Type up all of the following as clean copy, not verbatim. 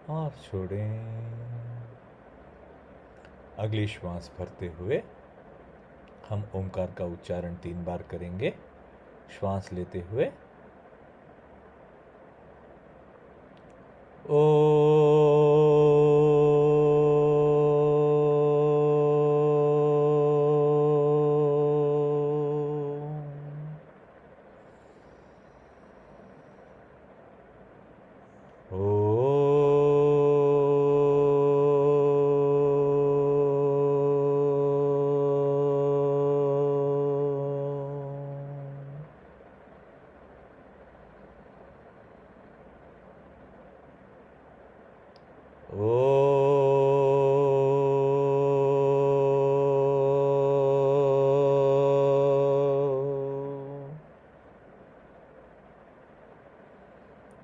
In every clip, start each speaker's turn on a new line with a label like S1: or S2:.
S1: और छोड़ें। अगली श्वास भरते हुए हम ओंकार का उच्चारण 3 बार करेंगे। श्वास लेते हुए ओ,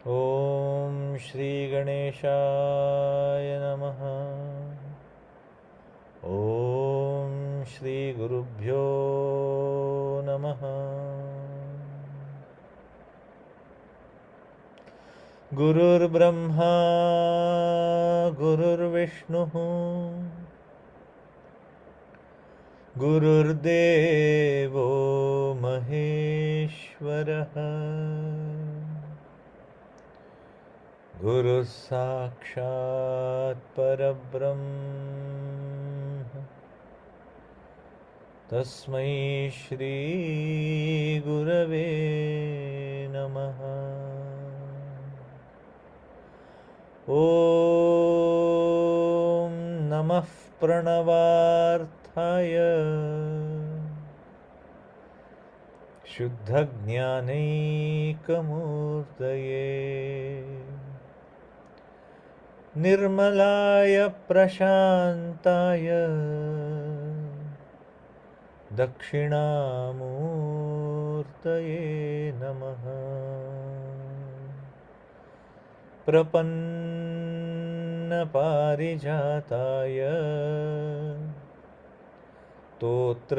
S1: ओम श्री गणेशाय नमः। ओम श्री गुरुभ्यो नमः। गुरुर्ब्रह्मा गुरुर्विष्णुः गुरुर्देवो महेश्वरः गुरुः साक्षात् परब्रह्म तस्मै श्री गुरवे नमः। ॐ नमः प्रणवार्थाय शुद्धज्ञानैकमूर्तये निर्मलाय प्रशान्ताय दक्षिणामूर्तये नमः। प्रपन्नपारिजाताय स्तोत्रवेत्रैकपाणये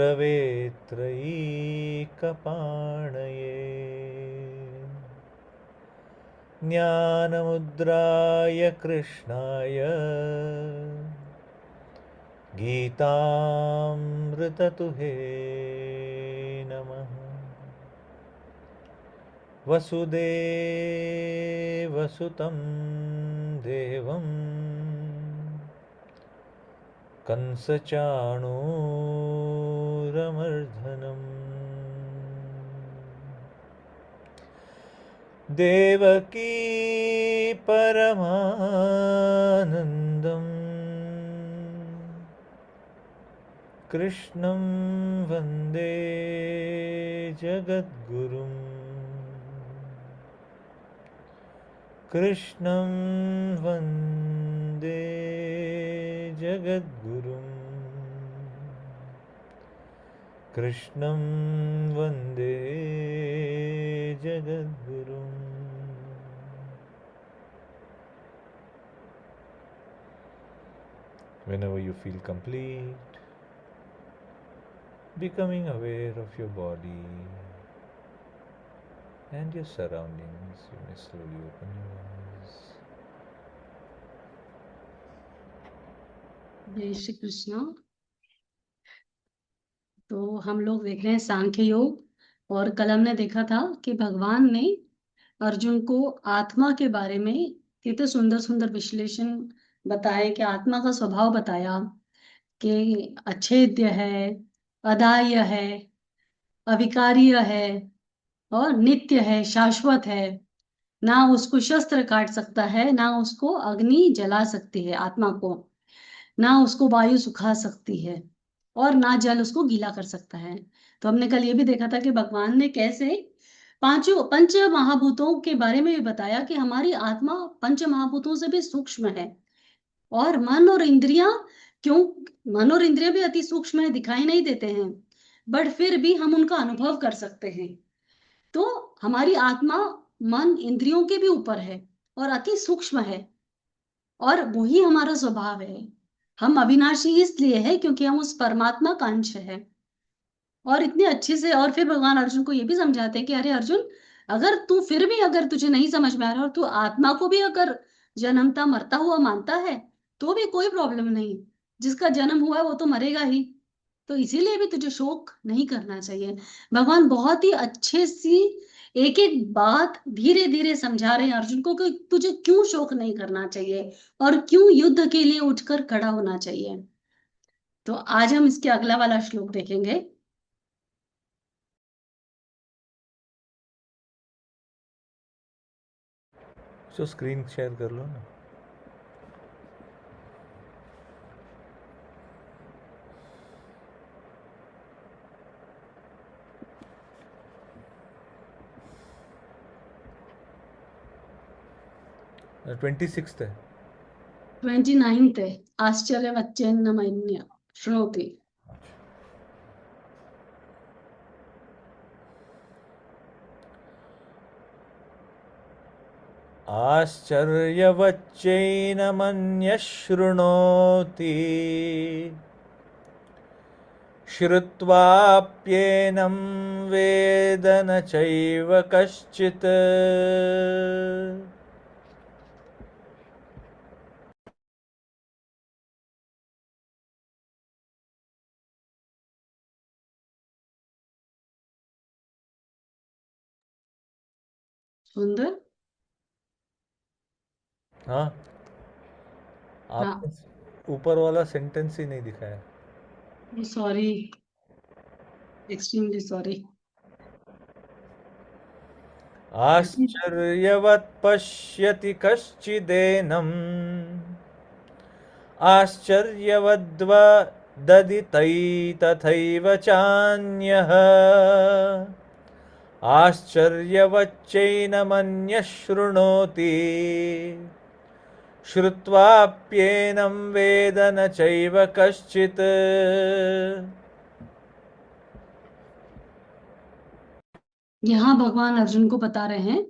S1: ज्ञानमुद्राय कृष्णाय गीतामृततुहे नमः। वसुदेवसुतं देवं कंसचाणूरमर्दनम् देवकी परमानन्दम् कृष्णं वन्दे जगद्गुरुम् कृष्णं वन्दे जगद्गुरुम् कृष्णं वन्दे जगद्गुरुम्। Whenever you feel complete, becoming aware of your body and your surroundings, you may slowly open your eyes.
S2: जय श्री कृष्ण। तो हम लोग देख रहे हैं सांख्य योग, और कल हमने देखा था कि भगवान ने अर्जुन को आत्मा के बारे में कितने सुंदर सुंदर विश्लेषण बताए, कि आत्मा का स्वभाव बताया कि अच्छेद्य है, अदाह्य है, अविकार्य है और नित्य है, शाश्वत है। ना उसको शस्त्र काट सकता है, ना उसको अग्नि जला सकती है आत्मा को, ना उसको वायु सुखा सकती है, और ना जल उसको गीला कर सकता है। तो हमने कल ये भी देखा था कि भगवान ने कैसे पांचों पंच महाभूतों के बारे में भी बताया कि हमारी आत्मा पंच महाभूतों से भी सूक्ष्म है, और मन और इंद्रियां, क्यों, मन और इंद्रियां भी अति सूक्ष्म है, दिखाई नहीं देते हैं, बट फिर भी हम उनका अनुभव कर सकते हैं। तो हमारी आत्मा मन इंद्रियों के भी ऊपर है और अति सूक्ष्म है, और वही हमारा स्वभाव है। हम अविनाशी इसलिए है क्योंकि हम उस परमात्मा का अंश है। और इतने अच्छे से, और फिर भगवान अर्जुन को ये भी समझाते हैं कि अरे अर्जुन, अगर तू फिर भी अगर तुझे नहीं समझ में आ रहा और तू आत्मा को भी अगर जन्मता मरता हुआ मानता है तो भी कोई प्रॉब्लम नहीं। जिसका जन्म हुआ है वो तो मरेगा ही। तो इसीलिए भी तुझे शोक नहीं करना चाहिए। भगवान बहुत ही अच्छे सी एक एक बात धीरे धीरे समझा रहे हैं अर्जुन को कि तुझे क्यों शोक नहीं करना चाहिए और क्यों युद्ध के लिए उठकर खड़ा होना चाहिए। तो आज हम इसके अगला वाला श्लोक देखेंगे।
S1: जो स्क्रीन शेयर कर लो ना। 26 है।
S2: 29 है। आश्चर्यवच्चैन्नमन्य श्रोति।
S1: आश्चर्यवच्चैनमन्यः शृणोति श्रुत्वाप्येनं वेद न चैव कश्चित्।
S2: सुंदर।
S1: हाँ,
S2: हाँ,
S1: आपने ऊपर वाला सेंटेंस ही नहीं दिखाया।
S2: Sorry, extremely sorry.
S1: आश्चर्यवत् पश्यति कश्चिदेनम् आश्चर्यवद्वदति तथैव चान्यः आश्चर्यवच्चैनमन्यः शृणोति श्रुत्वाप्येनं वेद न चैव कश्चित्।
S2: यहाँ भगवान अर्जुन को बता रहे हैं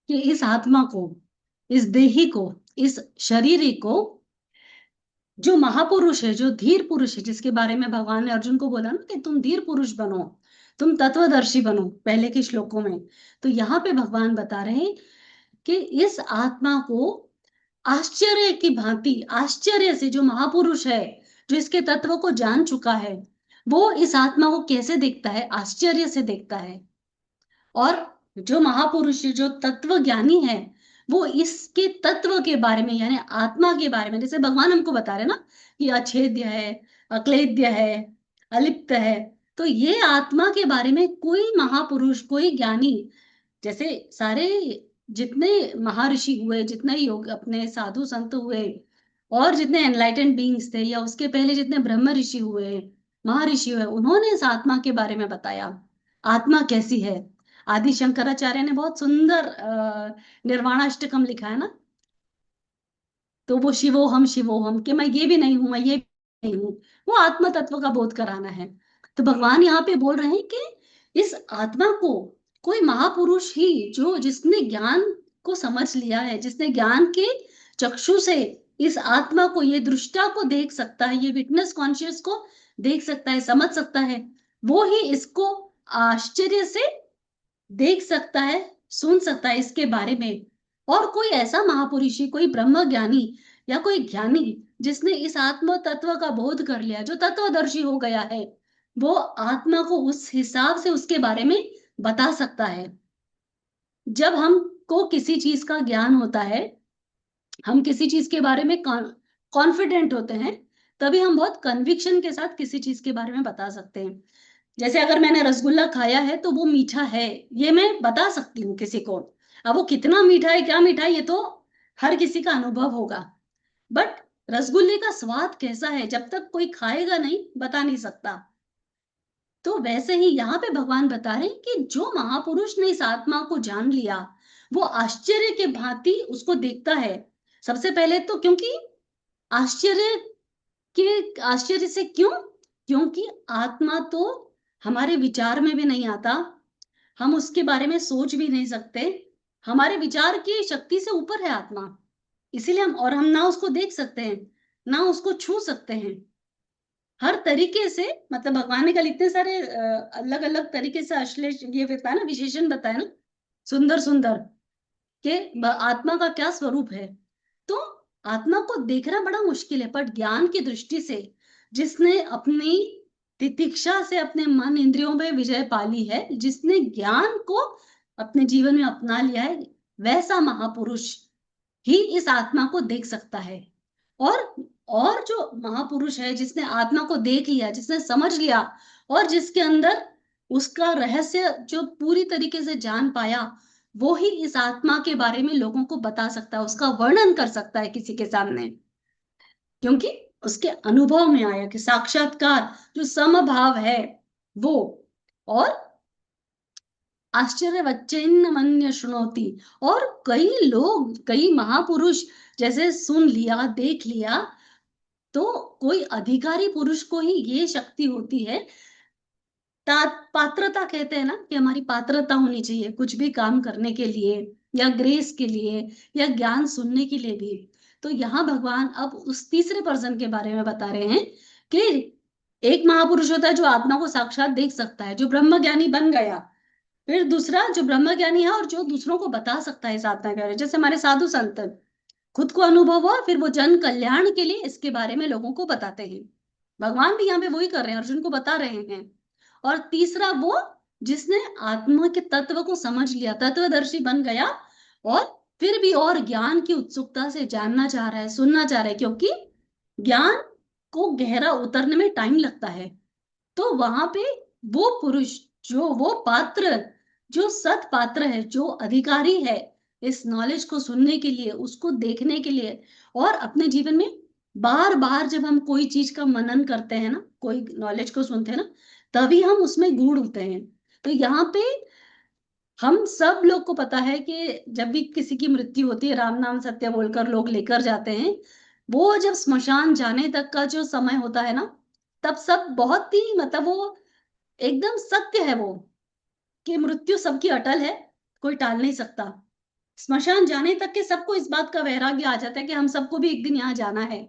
S2: कि इस आत्मा को, इस देही को, इस शरीर को, जो महापुरुष है, जो धीर पुरुष है, जिसके बारे में भगवान ने अर्जुन को बोला ना कि तुम धीर पुरुष बनो, तुम तत्वदर्शी बनो, पहले के श्लोकों में। तो यहाँ पे भगवान बता रहे हैं कि इस आत्मा को आश्चर्य की भांति, आश्चर्य से, जो महापुरुष है, जो इसके तत्व को जान चुका है, वो इस आत्मा को कैसे देखता है? आश्चर्य से देखता है। और जो महापुरुष, जो तत्व ज्ञानी है, वो इसके तत्व के बारे में, यानी आत्मा के बारे में, जैसे भगवान हमको बता रहे ना कि अछेद्य है, अक्लेद्य है, अलिप्त है, तो ये आत्मा के बारे में कोई महापुरुष, कोई ज्ञानी, जैसे सारे जितने महर्षि हुए, जितने योग अपने साधु संत हुए, और जितने एनलाइटेंड बीइंग्स थे, या उसके पहले जितने ब्रह्म ऋषि हुए, महर्षि हुए, उन्होंने इस आत्मा के बारे में बताया। आत्मा कैसी है? आदि शंकराचार्य ने बहुत सुंदर निर्वाणाष्टकम लिखा है ना। तो वो शिवोहम कि मैं ये भी नहीं हूं, मैं ये भी नहीं हूं, वो आत्म तत्व का बोध कराना है। तो भगवान यहाँ पे बोल रहे हैं कि इस आत्मा को कोई महापुरुष ही, जो जिसने ज्ञान को समझ लिया है, जिसने ज्ञान के चक्षु से इस आत्मा को, ये दृष्टा को देख सकता है, ये विटनेस कॉन्शियस को देख सकता है, समझ सकता है, वो ही इसको आश्चर्य से देख सकता है, सुन सकता है इसके बारे में। और कोई ऐसा महापुरुषी, कोई ब्रह्म ज्ञानी या कोई ज्ञानी जिसने इस आत्म तत्व का बोध कर लिया, जो तत्वदर्शी हो गया है, वो आत्मा को उस हिसाब से उसके बारे में बता सकता है। जब हमको किसी चीज का ज्ञान होता है, हम किसी चीज के बारे में कॉन्फिडेंट होते हैं, तभी हम बहुत कन्विक्शन के साथ किसी चीज के बारे में बता सकते हैं। जैसे अगर मैंने रसगुल्ला खाया है तो वो मीठा है, ये मैं बता सकती हूँ किसी को। अब वो कितना मीठा है, क्या मीठा है, ये तो हर किसी का अनुभव होगा। बट रसगुल्ले का स्वाद कैसा है, जब तक कोई खाएगा नहीं, बता नहीं सकता। तो वैसे ही यहाँ पे भगवान बता रहे हैं कि जो महापुरुष ने इस आत्मा को जान लिया, वो आश्चर्य के भांति उसको देखता है। सबसे पहले तो क्योंकि आश्चर्य आश्चर्य से क्यों? क्योंकि आत्मा तो हमारे विचार में भी नहीं आता, हम उसके बारे में सोच भी नहीं सकते, हमारे विचार की शक्ति से ऊपर है आत्मा। इसीलिए हम ना उसको देख सकते हैं, ना उसको छू सकते हैं। हर तरीके से, भगवान ने कल इतने सारे अलग अलग तरीके से अश्लेष ये बताया ना, विशेषण बताया ना, सुंदर सुंदर कि आत्मा का क्या स्वरूप है। तो आत्मा को देखना बड़ा मुश्किल है, पर ज्ञान की दृष्टि से जिसने अपनी तितिक्षा से अपने मन इंद्रियों में विजय पाली है, जिसने ज्ञान को अपने जीवन में अपना लिया है, वैसा महापुरुष ही इस आत्मा को देख सकता है। और और जो महापुरुष है जिसने आत्मा को देख लिया, जिसने समझ लिया, और जिसके अंदर उसका रहस्य जो पूरी तरीके से जान पाया, वो ही इस आत्मा के बारे में लोगों को बता सकता है, उसका वर्णन कर सकता है किसी के सामने, क्योंकि उसके अनुभव में आया कि साक्षात्कार जो समभाव है वो। और आश्चर्यवच्चैन मन्य शुणोति, और कई लोग, कई महापुरुष जैसे सुन लिया, देख लिया, तो कोई अधिकारी पुरुष को ही ये शक्ति होती है। पात्रता कहते हैं ना, कि हमारी पात्रता होनी चाहिए कुछ भी काम करने के लिए, या ग्रेस के लिए, या ज्ञान सुनने के लिए भी। तो यहाँ भगवान अब उस तीसरे पर्सन के बारे में बता रहे हैं कि एक महापुरुष होता है जो आत्मा को साक्षात देख सकता है, जो ब्रह्म ज्ञानी बन गया। फिर दूसरा जो ब्रह्म ज्ञानी है और जो दूसरों को बता सकता है इस आत्मा के बारे में, जैसे हमारे साधु संत, खुद को अनुभव हुआ, फिर वो जन कल्याण के लिए इसके बारे में लोगों को बताते हैं। भगवान भी यहाँ पे वही कर रहे हैं, अर्जुन को बता रहे हैं। और तीसरा वो जिसने आत्मा के तत्व को समझ लिया, तत्वदर्शी बन गया, और फिर भी और ज्ञान की उत्सुकता से जानना चाह रहा है, सुनना चाह रहा है, क्योंकि ज्ञान को गहरा उतरने में टाइम लगता है। तो वहां पे वो पुरुष, जो वो पात्र, जो सत पात्र है, जो अधिकारी है इस नॉलेज को सुनने के लिए, उसको देखने के लिए, और अपने जीवन में बार बार जब हम कोई चीज का मनन करते हैं ना, कोई नॉलेज को सुनते हैं ना, तभी हम उसमें गूढ़ होते हैं। तो यहाँ पे हम सब लोग को पता है कि जब भी किसी की मृत्यु होती है, राम नाम सत्य बोलकर लोग लेकर जाते हैं, वो जब स्मशान जाने तक का जो समय होता है ना, तब सब बहुत ही, मतलब वो एकदम सत्य है वो, कि मृत्यु सबकी अटल है, कोई टाल नहीं सकता। स्मशान जाने तक के सबको इस बात का वैराग्य आ जाता है कि हम सबको भी एक दिन यहाँ जाना है।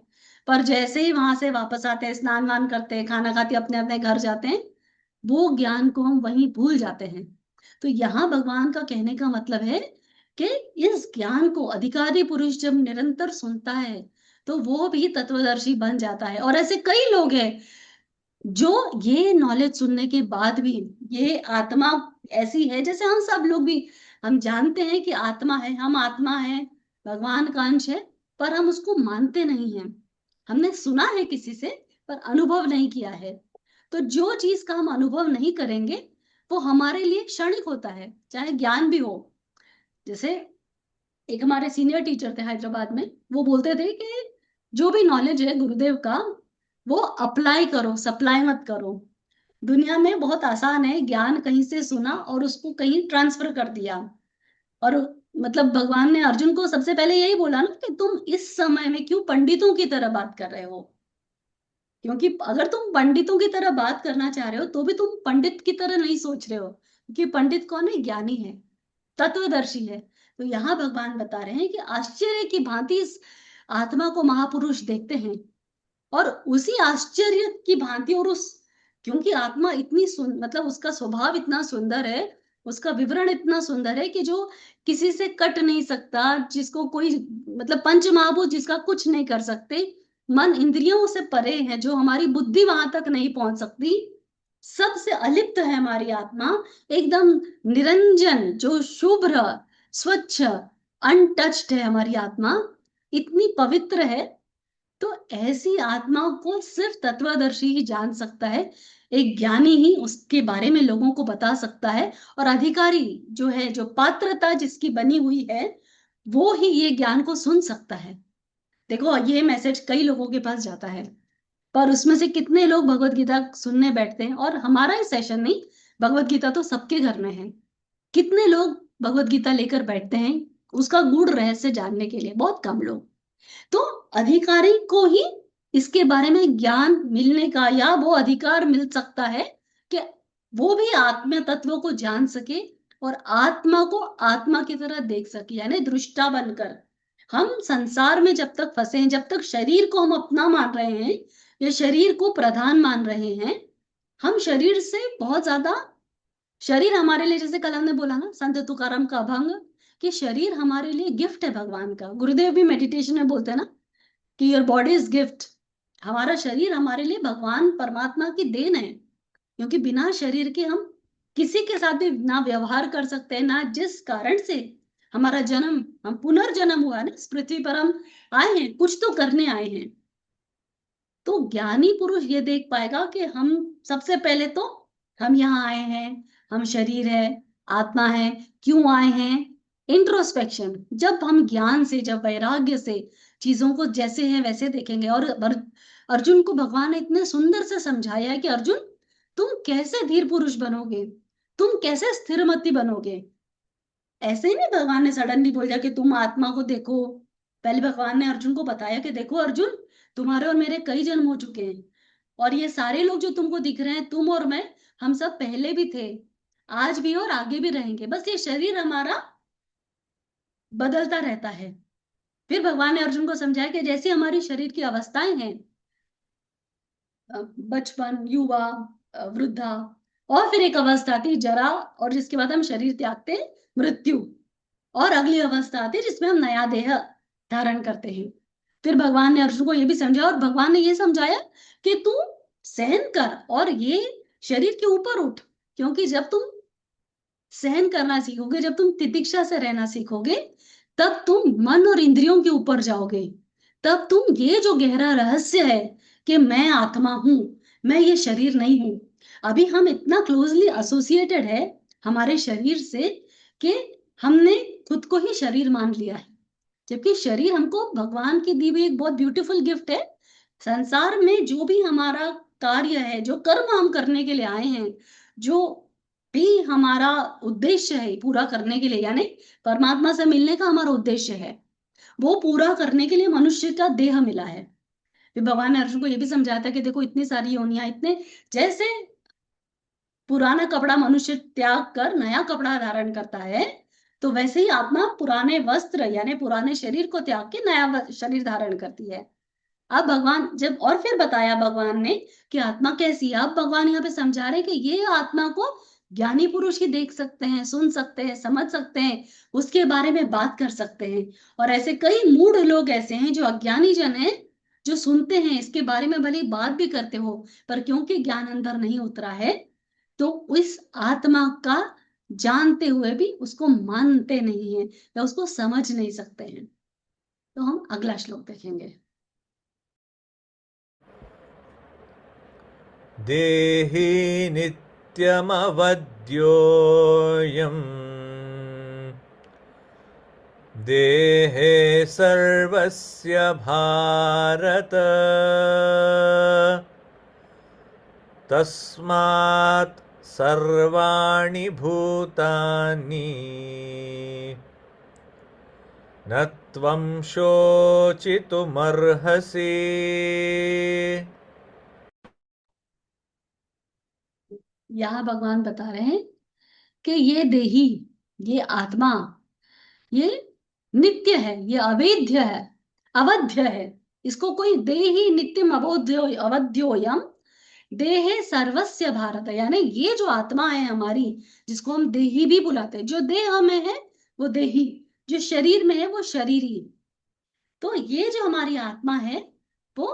S2: पर जैसे ही वहां से वापस आते हैं, स्नान वान करते हैं, खाना खाते, अपने अपने घर जाते हैं, वो ज्ञान को हम वहीं भूल जाते हैं। तो यहाँ भगवान का कहने का मतलब है कि इस ज्ञान को अधिकारी पुरुष जब निरंतर सुनता है, तो वो भी तत्वदर्शी बन जाता है। और ऐसे कई लोग हैं जो ये नॉलेज सुनने के बाद भी, ये आत्मा ऐसी है जैसे हम सब लोग भी, हम जानते हैं कि आत्मा है, हम आत्मा है, भगवान का अंश है, पर हम उसको मानते नहीं हैं। हमने सुना है किसी से, पर अनुभव नहीं किया है। तो जो चीज का हम अनुभव नहीं करेंगे, वो हमारे लिए क्षणिक होता है, चाहे ज्ञान भी हो। जैसे एक हमारे सीनियर टीचर थे हैदराबाद में, वो बोलते थे कि जो भी नॉलेज है गुरुदेव का, वो अप्लाई करो, सप्लाई मत करो। दुनिया में बहुत आसान है, ज्ञान कहीं से सुना और उसको कहीं ट्रांसफर कर दिया। और मतलब भगवान ने अर्जुन को सबसे पहले यही बोला ना कि तुम इस समय में क्यों पंडितों की तरह बात कर रहे हो, क्योंकि अगर तुम पंडितों की तरह बात करना चाह रहे हो, तो भी तुम पंडित की तरह नहीं सोच रहे हो, क्योंकि पंडित कौन है? ज्ञानी है, तत्वदर्शी है। तो यहाँ भगवान बता रहे हैं कि आश्चर्य की भांति इस आत्मा को महापुरुष देखते हैं, और उसी आश्चर्य की भांति, और उस, क्योंकि आत्मा इतनी मतलब उसका स्वभाव इतना सुंदर है, उसका विवरण इतना सुंदर है कि जो किसी से कट नहीं सकता, जिसको कोई, मतलब पंच महाभूत जिसका कुछ नहीं कर सकते, मन इंद्रियों से परे है, जो हमारी बुद्धि वहां तक नहीं पहुंच सकती, सबसे अलिप्त है हमारी आत्मा, एकदम निरंजन, जो शुभ्र, स्वच्छ, अनटच्ड है हमारी आत्मा, इतनी पवित्र है। तो ऐसी आत्मा को सिर्फ तत्वदर्शी ही जान सकता है, एक ज्ञानी ही उसके बारे में लोगों को बता सकता है, और अधिकारी जो है, जो पात्रता जिसकी बनी हुई है, वो ही ये ज्ञान को सुन सकता है। देखो, ये मैसेज कई लोगों के पास जाता है, पर उसमें से कितने लोग भगवत गीता सुनने बैठते हैं? और हमारा ही सेशन नहीं, भगवत गीता तो सबके घर में है। कितने लोग भगवत गीता लेकर बैठते हैं उसका गूढ़ रहस्य जानने के लिए? बहुत कम लोग। तो अधिकारी को ही इसके बारे में ज्ञान मिलने का, या वो अधिकार मिल सकता है कि वो भी आत्म तत्व को जान सके, और आत्मा को आत्मा की तरह देख सके, यानी दृष्टा बनकर। हम संसार में जब तक फंसे हैं, जब तक शरीर को हम अपना मान रहे हैं, या शरीर को प्रधान मान रहे हैं, हम शरीर से बहुत ज्यादा शरीर हमारे लिए, जैसे कल हमने बोला ना संत तुकाराम का अभंग, कि शरीर हमारे लिए गिफ्ट है भगवान का। गुरुदेव भी मेडिटेशन में बोलते हैं ना कि योर बॉडी इज गिफ्ट। हमारा शरीर हमारे लिए भगवान परमात्मा की देन है, क्योंकि बिना शरीर के हम किसी के साथ भी ना व्यवहार कर सकते हैं, ना जिस कारण से हमारा जन्म, हम पुनर्जन्म हुआ है ना इस पृथ्वी पर, हम आए हैं कुछ तो करने आए हैं। तो ज्ञानी पुरुष ये देख पाएगा कि हम सबसे पहले तो हम यहाँ आए हैं, हम शरीर है, आत्मा है, क्यों आए हैं, इंट्रोस्पेक्शन। जब हम ज्ञान से, जब वैराग्य से चीजों को जैसे है वैसे देखेंगे। और अर्जुन को भगवान ने इतने सुंदर से समझाया है कि अर्जुन, तुम कैसे धीर पुरुष बनोगे, तुम कैसे स्थिरमति बनोगे। ऐसे ही नहीं भगवान ने सडनली बोला कि तुम आत्मा को देखो। पहले भगवान ने अर्जुन को बताया कि देखो अर्जुन, तुम्हारे और मेरे कई जन्म हो चुके हैं, और ये सारे लोग जो तुमको दिख रहे हैं, तुम और मैं, हम सब पहले भी थे, आज भी और आगे भी रहेंगे, बस ये शरीर हमारा बदलता रहता है। फिर भगवान ने अर्जुन को समझाया कि जैसे हमारी शरीर की अवस्थाएं हैं, बचपन, युवा, वृद्धा, और फिर एक अवस्था आती है जरा, और जिसके बाद हम शरीर त्यागते हैं, मृत्यु, और अगली अवस्था आती है जिसमें हम नया देह धारण करते हैं। फिर भगवान ने अर्जुन को यह भी समझाया, और भगवान ने यह समझाया कि तू सहन कर और ये शरीर के ऊपर उठ, क्योंकि जब तुम सहन करना सीखोगे, जब तुम तितिक्षा से रहना सीखोगे, तब तुम मन और इंद्रियों के ऊपर जाओगे। तब तुम ये जो गहरा रहस्य है कि मैं आत्मा हूं, मैं ये शरीर नहीं हूं, अभी हम इतना क्लोजली एसोसिएटेड है हमारे शरीर से कि हमने खुद को ही शरीर मान लिया है, जबकि शरीर हमको भगवान की दी हुई एक बहुत ब्यूटीफुल गिफ्ट है। संसार में जो भी हमारा कार्य है, जो कर्म हम करने के लिए आए हैं, जो भी हमारा उद्देश्य है पूरा करने के लिए, यानी परमात्मा से मिलने का हमारा उद्देश्य है, वो पूरा करने के लिए मनुष्य का देह मिला है। फिर भगवान ने अर्जुन को ये भी समझाया था कि देखो इतनी सारी योनियां, इतने, जैसे पुराना कपड़ा मनुष्य त्याग कर नया कपड़ा धारण करता है, तो वैसे ही आत्मा पुराने वस्त्र यानी पुराने शरीर को त्याग के नया शरीर धारण करती है। अब भगवान जब, और फिर बताया भगवान ने कि आत्मा कैसी है। अब भगवान यहाँ पे समझा रहे कि ये आत्मा को ज्ञानी पुरुष ही देख सकते हैं, सुन सकते हैं, समझ सकते हैं, उसके बारे में बात कर सकते हैं। और ऐसे कई मूढ़ लोग ऐसे हैं जो अज्ञानी जन हैं, जो सुनते हैं इसके बारे में, भले बात भी करते हो, पर क्योंकि ज्ञान अंदर नहीं उतरा है, तो इस आत्मा का जानते हुए भी उसको मानते नहीं है या उसको समझ नहीं सकते हैं। तो हम अगला श्लोक देखेंगे।
S1: देहि नित्यमवद्योऽयम् देहे सर्वस्य भारत तस्मात् सर्वाणि भूतानि न त्वं शोचितुमर्हसि।
S2: यहाँ भगवान बता रहे हैं कि ये देही, ये आत्मा, ये नित्य है, ये अवेद्य है, अवध्य है। इसको कोई देही नित्यम अवोध्यो अवध्योयम देहे सर्वस्य भारत, यानी ये जो आत्मा है हमारी, जिसको हम देही भी बुलाते हैं, जो देह में है वो देही, जो शरीर में है वो शरीरी। तो ये जो हमारी आत्मा है वो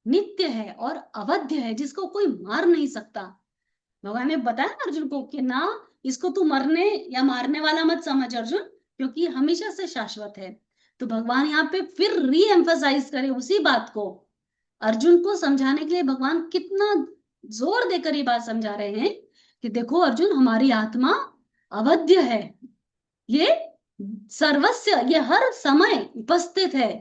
S2: नित्य है और अवध्य है, जिसको कोई मार नहीं सकता। भगवान ने बताया अर्जुन को कि ना, इसको तू मरने या मारने वाला मत समझ अर्जुन, क्योंकि ये हमेशा से शाश्वत है। तो भगवान यहाँ पे फिर री एम्फसाइज करे उसी बात को, अर्जुन को समझाने के लिए भगवान कितना जोर देकर ये बात समझा रहे हैं कि देखो अर्जुन, हमारी आत्मा अवध्य है, ये सर्वस्व, ये हर समय उपस्थित है।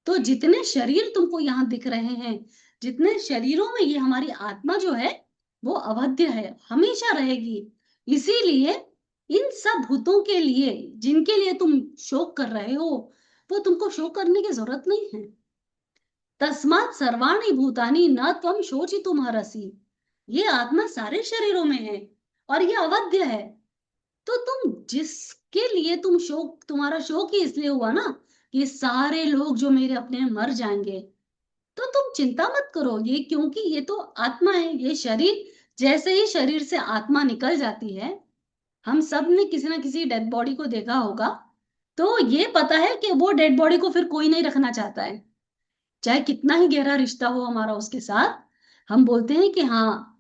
S2: तो जितने शरीर तुमको यहाँ दिख रहे हैं, जितने शरीरों में ये हमारी आत्मा जो है वो अवध्य है, हमेशा रहेगी। इसीलिए इन सब भूतों के लिए, जिनके लिए तुम शोक कर रहे हो, वो तुमको शोक करने की जरूरत नहीं है। तस्मात् सर्वाणि भूतानि न त्वं शोचितुमर्हसि, ये आत्मा सारे शरीरों में है और ये अवध्य है। तो तुम जिसके लिए तुम शोक, तुम्हारा शोक ही इसलिए हुआ ना कि सारे लोग जो मेरे अपने मर जाएंगे, तो तुम चिंता मत करो, ये क्योंकि ये तो आत्मा है, ये शरीर जैसे ही शरीर से आत्मा निकल जाती है, हम सब ने किसी ना किसी डेड बॉडी को देखा होगा, तो ये पता है कि वो डेड बॉडी को फिर कोई नहीं रखना चाहता है, चाहे कितना ही गहरा रिश्ता हो हमारा उसके साथ। हम बोलते हैं कि हाँ,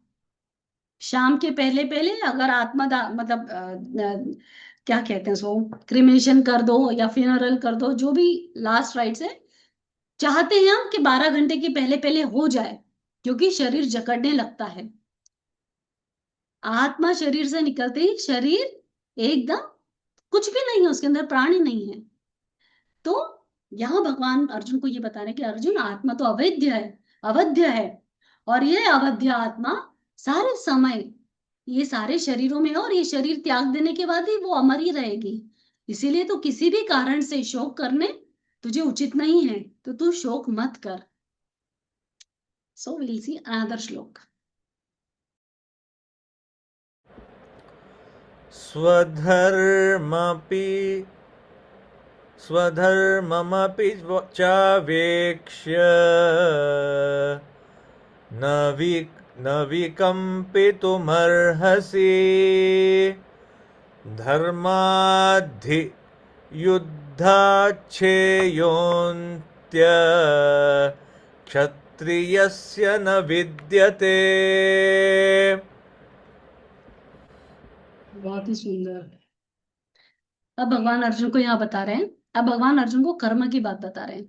S2: शाम के पहले पहले अगर मतलब क्या कहते हैं उसको, क्रिमेशन कर दो या फ्यूनरल कर दो, जो भी लास्ट राइट्स है, चाहते हैं हम कि 12 घंटे के पहले पहले हो जाए, क्योंकि शरीर जकड़ने लगता है। आत्मा शरीर से निकलते ही शरीर एकदम कुछ भी नहीं है, उसके अंदर प्राण ही नहीं है। तो यहाँ भगवान अर्जुन को ये बता रहे हैं कि अर्जुन, आत्मा तो अवैध है, अवध्य है, और ये अवध्य आत्मा सारे समय ये सारे शरीरों में है, और ये शरीर त्याग देने के बाद ही वो अमर ही रहेगी। इसीलिए तो किसी भी कारण से शोक करने तुझे उचित नहीं है, तो तू शोक मत कर। सो विल सी अनदर श्लोक।
S1: स्वधर्ममपि चावेक्ष्य न वि न विकम्पितुमर्हसि धर्माद्धि युद्धाच्छेयोऽन्त्य क्षत्रियस्य न विद्यते।
S2: बहुत ही सुंदर। अब भगवान अर्जुन को यहाँ बता रहे हैं, अब भगवान अर्जुन को कर्म की बात बता रहे हैं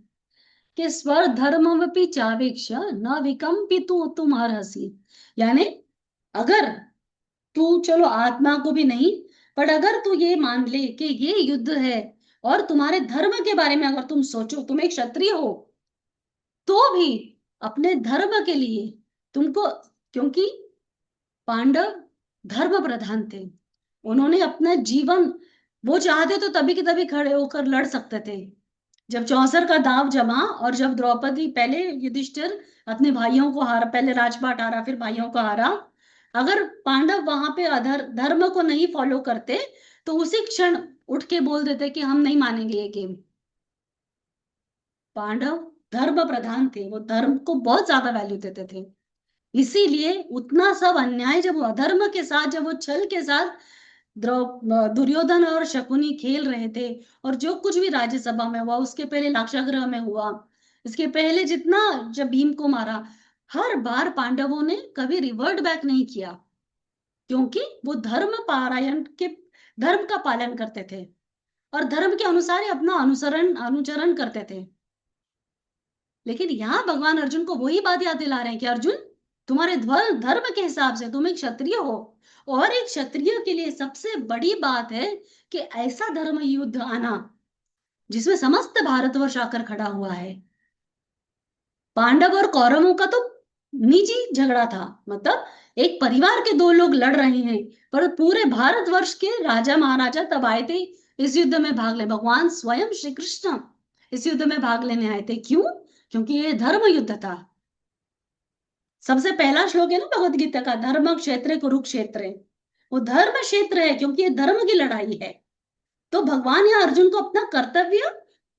S2: कि स्वर धर्मवपि चावेक्ष न विकम्पितु तुमर्हसि। यानी अगर तू, चलो आत्मा को भी नहीं, पर अगर तू ये मान ले कि ये युद्ध है, और तुम्हारे धर्म के बारे में अगर तुम सोचो, तुम एक क्षत्रिय हो, तो भी अपने धर्म के लिए तुमको, क्योंकि पांडव धर्म प्रधान थे, उन्होंने अपना जीवन, वो चाहते तो तभी के तभी खड़े होकर लड़ सकते थे। जब चौसर का दाव जमा, और जब द्रौपदी, पहले युधिष्ठिर अपने भाइयों को हारा, पहले राजपाट हारा फिर भाइयों को हारा, अगर पांडव वहां पे अधर धर्म को नहीं फॉलो करते, तो उसी क्षण उठ के बोल देते कि हम नहीं मानेंगे ये गेम। पांडव धर्म प्रधान थे, वो धर्म को बहुत ज्यादा वैल्यू देते थे। इसीलिए उतना सब अन्याय, जब वो अधर्म के साथ, जब वो छल के साथ दुर्योधन और शकुनी खेल रहे थे, और जो कुछ भी राज्यसभा में हुआ, उसके पहले लाक्षागृह में हुआ, इसके पहले जितना, जब भीम को मारा, हर बार पांडवों ने कभी रिवर्ट बैक नहीं किया, क्योंकि वो धर्म का पालन करते थे, और धर्म के अनुसार ही अपना अनुचरण करते थे। लेकिन यहाँ भगवान अर्जुन को वही बात याद दिला रहे हैं कि अर्जुन, तुम्हारे धर्म के हिसाब से तुम एक क्षत्रिय हो, और एक क्षत्रिय के लिए सबसे बड़ी बात है कि ऐसा धर्म युद्ध आना जिसमें समस्त भारतवर्ष आकर खड़ा हुआ है। पांडव और कौरवों का तो निजी झगड़ा था, मतलब एक परिवार के दो लोग लड़ रहे हैं, पर पूरे भारतवर्ष के राजा महाराजा तब आए थे इस युद्ध में भाग ले, भगवान स्वयं श्री कृष्ण इस युद्ध में भाग लेने आए थे। क्यों? क्योंकि ये धर्म युद्ध था। सबसे पहला श्लोक है ना भगवत गीता का, धर्म क्षेत्र कुरुक्षेत्र, वो धर्म क्षेत्र है क्योंकि ये धर्म की लड़ाई है। तो भगवान यहाँ अर्जुन को अपना कर्तव्य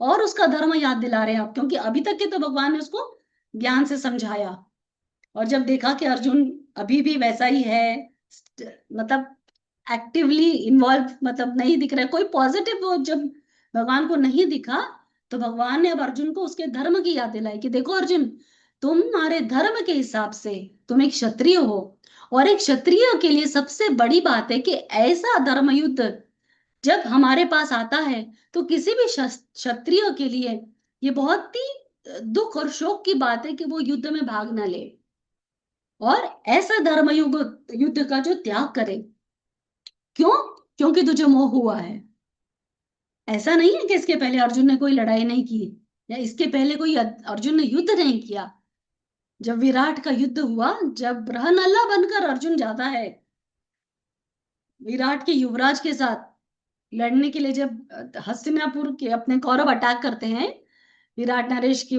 S2: और उसका धर्म याद दिला रहे हैं आप, क्योंकि अभी तक के तो भगवान ने उसको ज्ञान से समझाया, और जब देखा कि अर्जुन अभी भी वैसा ही है, मतलब एक्टिवली इन्वॉल्व, मतलब नहीं दिख रहा है कोई पॉजिटिव, वो जब भगवान को नहीं दिखा, तो भगवान ने अब अर्जुन को उसके धर्म की याद दिलाई कि देखो अर्जुन, तुम्हारे धर्म के हिसाब से तुम एक क्षत्रिय हो, और एक क्षत्रिय के लिए सबसे बड़ी बात है कि ऐसा धर्म युद्ध जब हमारे पास आता है, तो किसी भी क्षत्रिय के लिए ये बहुत ही दुख और शोक की बात है कि वो युद्ध में भाग न ले, और ऐसा धर्म युद्ध का जो त्याग करे। क्यों? क्योंकि तुझे मोह हुआ है। ऐसा नहीं है कि इसके पहले अर्जुन ने कोई लड़ाई नहीं की, या इसके पहले कोई अर्जुन ने युद्ध नहीं किया। जब विराट का युद्ध हुआ, जब ब्रहनल्ला बनकर अर्जुन जाता है विराट के युवराज के साथ लड़ने के लिए, जब हस्तिनापुर के अपने कौरव अटैक करते हैं विराट नरेश के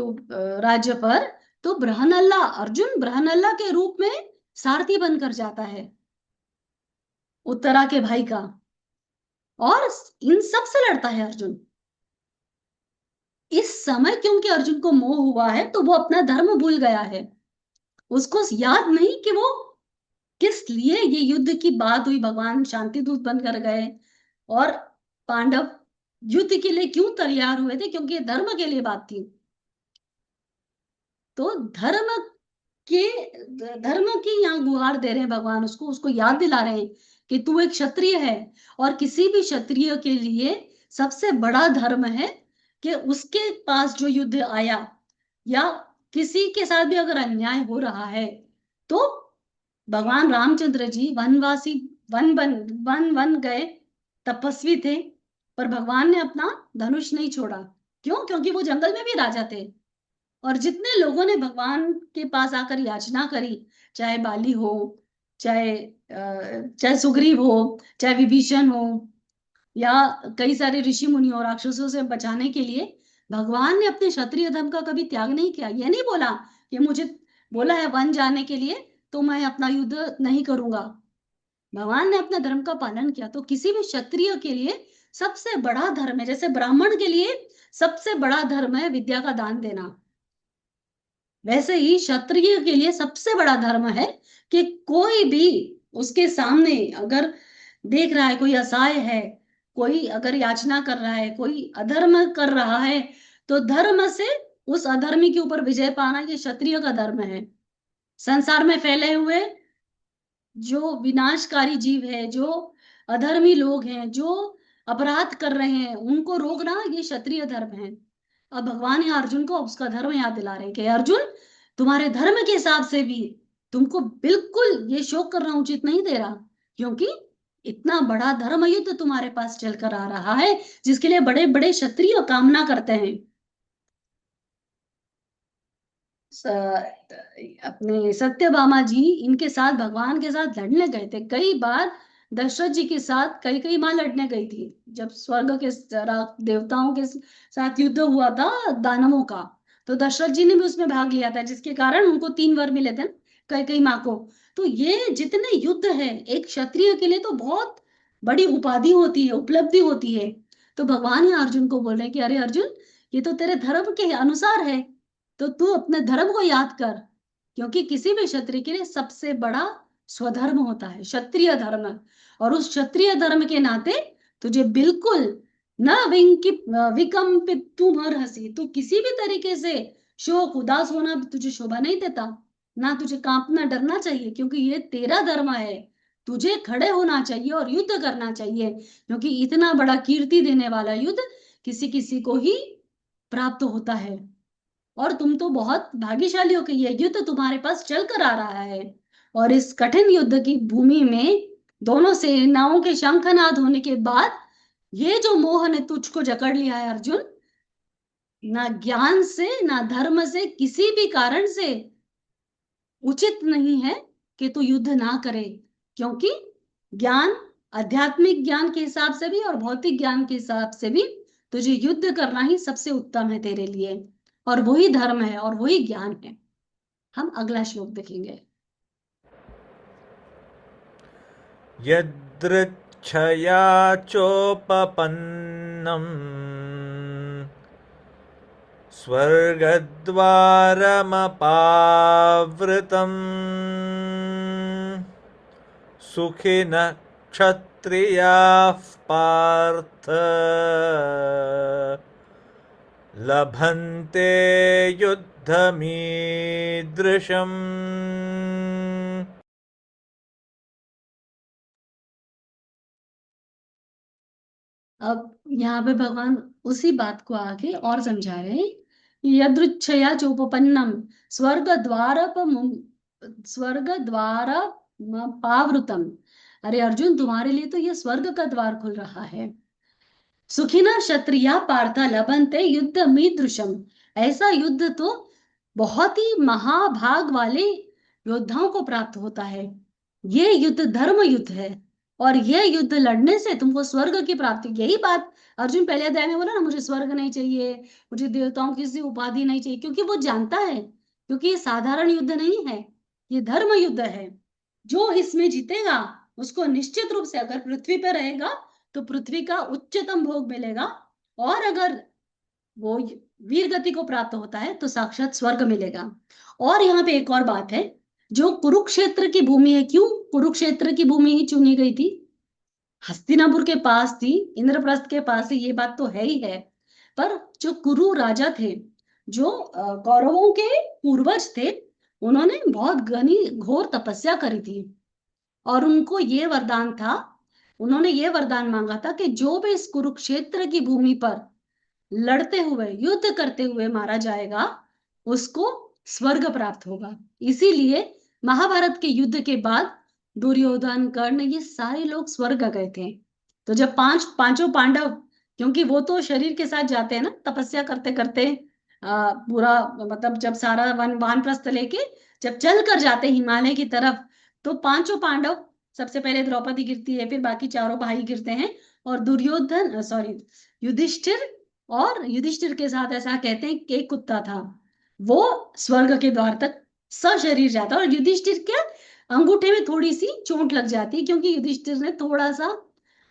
S2: राज्य पर, तो ब्रहनल्ला, अर्जुन ब्रहनल्ला के रूप में सारथी बनकर जाता है उत्तरा के भाई का, और इन सब से लड़ता है अर्जुन। इस समय क्योंकि अर्जुन को मोह हुआ है, तो वो अपना धर्म भूल गया है, उसको याद नहीं कि वो किस लिए ये युद्ध की बात हुई, भगवान शांति दूत बनकर गए और पांडव युद्ध के लिए क्यों तैयार हुए थे? क्योंकि ये धर्म के लिए बात थी। तो धर्म की यहाँ गुहार दे रहे हैं भगवान, उसको उसको याद दिला रहे हैं कि तू एक क्षत्रिय है, और किसी भी क्षत्रिय के लिए सबसे बड़ा धर्म है कि उसके पास जो युद्ध आया या किसी के साथ भी अगर अन्याय हो रहा है, तो भगवान रामचंद्र जी वनवासी, वन गए, तपस्वी थे, पर भगवान ने अपना धनुष नहीं छोड़ा। क्यों? क्योंकि वो जंगल में भी राजा थे। और जितने लोगों ने भगवान के पास आकर याचना करी, चाहे बाली हो, चाहे सुग्रीव हो, चाहे विभीषण हो, या कई सारे ऋषि मुनि और राक्षसों से बचाने के लिए, भगवान ने अपने क्षत्रिय धर्म का कभी त्याग नहीं किया। ये नहीं बोला कि मुझे बोला है वन जाने के लिए तो मैं अपना युद्ध नहीं करूंगा। भगवान ने अपना धर्म का पालन किया। तो किसी भी क्षत्रिय के लिए सबसे बड़ा धर्म है, जैसे ब्राह्मण के लिए सबसे बड़ा धर्म है विद्या का दान देना, वैसे ही क्षत्रिय के लिए सबसे बड़ा धर्म है कि कोई भी उसके सामने अगर देख रहा है, कोई असहाय है, कोई अगर याचना कर रहा है, कोई अधर्म कर रहा है, तो धर्म से उस अधर्मी के ऊपर विजय पाना ये क्षत्रिय का धर्म है। संसार में फैले हुए जो विनाशकारी जीव है, जो अधर्मी लोग हैं, जो अपराध कर रहे हैं, उनको रोकना ये क्षत्रिय धर्म है। अब भगवान यहाँ अर्जुन को उसका धर्म याद दिला रहे हैं कि अर्जुन, तुम्हारे धर्म के हिसाब से भी तुमको बिल्कुल ये शोक करना उचित नहीं दे रहा, क्योंकि इतना बड़ा धर्म युद्ध तुम्हारे पास चलकर आ रहा है, जिसके लिए बड़े बड़े क्षत्रिय कामना करते हैं। अपने सत्यभामा जी इनके साथ भगवान के साथ लड़ने गए थे कई बार। दशरथ जी के साथ कई कई माह लड़ने गई थी, जब स्वर्ग के देवताओं के साथ युद्ध हुआ था दानवों का, तो दशरथ जी ने भी उसमें भाग लिया था, जिसके कारण उनको 3 वर मिले थे कई कई माह को। तो ये जितने युद्ध है एक क्षत्रिय के लिए तो बहुत बड़ी उपाधि होती है, उपलब्धि होती है। तो भगवान ही अर्जुन को बोल रहे हैं कि अरे अर्जुन, ये तो तेरे धर्म के अनुसार है, तो तू अपने धर्म को याद कर, क्योंकि किसी भी क्षत्रिय के लिए सबसे बड़ा स्वधर्म होता है क्षत्रिय धर्म। और उस क्षत्रिय धर्म के नाते तुझे बिल्कुल न विकम्पित तुम हंसी, तू किसी भी तरीके से शोक उदास होना तुझे शोभा नहीं देता, ना तुझे कांपना डरना चाहिए, क्योंकि ये तेरा धर्म है। तुझे खड़े होना चाहिए और युद्ध करना चाहिए, क्योंकि इतना बड़ा कीर्ति देने वाला युद्ध किसी किसी को ही प्राप्त होता है। और तुम तो बहुत भाग्यशाली हो कि ये युद्ध तुम्हारे पास चल कर आ रहा है। और इस कठिन युद्ध की भूमि में दोनों सेनाओं के शंखनाद होने के बाद ये जो मोह ने तुझको जकड़ लिया है अर्जुन, ना ज्ञान से ना धर्म से, किसी भी कारण से उचित नहीं है कि तू युद्ध ना करे, क्योंकि ज्ञान, आध्यात्मिक ज्ञान के हिसाब से भी और भौतिक ज्ञान के हिसाब से भी तुझे युद्ध करना ही सबसे उत्तम है तेरे लिए, और वही धर्म है और वही ज्ञान है। हम अगला श्लोक देखेंगे।
S1: यदृच्छया चोपपन्नम् स्वर्गद्वारमपावृतम् सुखिनः क्षत्रियाः पार्थ लभन्ते युद्धमीदृशम्।
S2: अब यहाँ पे भगवान उसी बात को आगे और समझा रहे हैं। यदृच्छया चोपपन्नम स्वर्ग द्वार पावृतम। अरे अर्जुन, तुम्हारे लिए तो ये स्वर्ग का द्वार खुल रहा है। सुखिना क्षत्रिया पार्था लभन्ते युद्ध मीदृशम। ऐसा युद्ध तो बहुत ही महाभाग वाले योद्धाओं को प्राप्त होता है। ये युद्ध धर्म युद्ध है, और यह युद्ध लड़ने से तुमको स्वर्ग की प्राप्ति। यही बात अर्जुन पहले अध्याय में बोला ना, मुझे स्वर्ग नहीं चाहिए, मुझे देवताओं की किसी उपाधि नहीं चाहिए, क्योंकि वो जानता है, क्योंकि ये साधारण युद्ध नहीं है, ये धर्म युद्ध है। जो इसमें जीतेगा उसको निश्चित रूप से, अगर पृथ्वी पर रहेगा तो पृथ्वी का उच्चतम भोग मिलेगा, और अगर वो वीर गति को प्राप्त होता है तो साक्षात स्वर्ग मिलेगा। और यहाँ पे एक और बात है, जो कुरुक्षेत्र की भूमि है, क्यों कुरुक्षेत्र की भूमि ही चुनी गई थी? हस्तिनापुर के पास थी, इंद्रप्रस्थ के पास ही, ये बात तो है ही है। पर जो कुरु राजा थे, जो कौरवों के पूर्वज थे, उन्होंने बहुत घनी घोर तपस्या करी थी और उनको ये वरदान था, उन्होंने ये वरदान मांगा था कि जो भी इस कुरुक्षेत्र की भूमि पर लड़ते हुए, युद्ध करते हुए मारा जाएगा, उसको स्वर्ग प्राप्त होगा। इसीलिए महाभारत के युद्ध के बाद दुर्योधन, कर्ण, ये सारे लोग स्वर्ग गए थे। तो जब पांचों पांडव, क्योंकि वो तो शरीर के साथ जाते हैं ना, तपस्या करते करते पूरा, मतलब जब सारा वानप्रस्थ लेके जब चल कर जाते हिमालय की तरफ, तो पांचों पांडव, सबसे पहले द्रौपदी गिरती है, फिर बाकी चारों भाई गिरते हैं, और दुर्योधन, सॉरी, युधिष्ठिर, और युधिष्ठिर के साथ ऐसा कहते हैं कि एक कुत्ता था, वो स्वर्ग के द्वार तक सशरीर जाता, और युधिष्ठिर के अंगूठे में थोड़ी सी चोट लग जाती है, क्योंकि युधिष्ठिर ने थोड़ा सा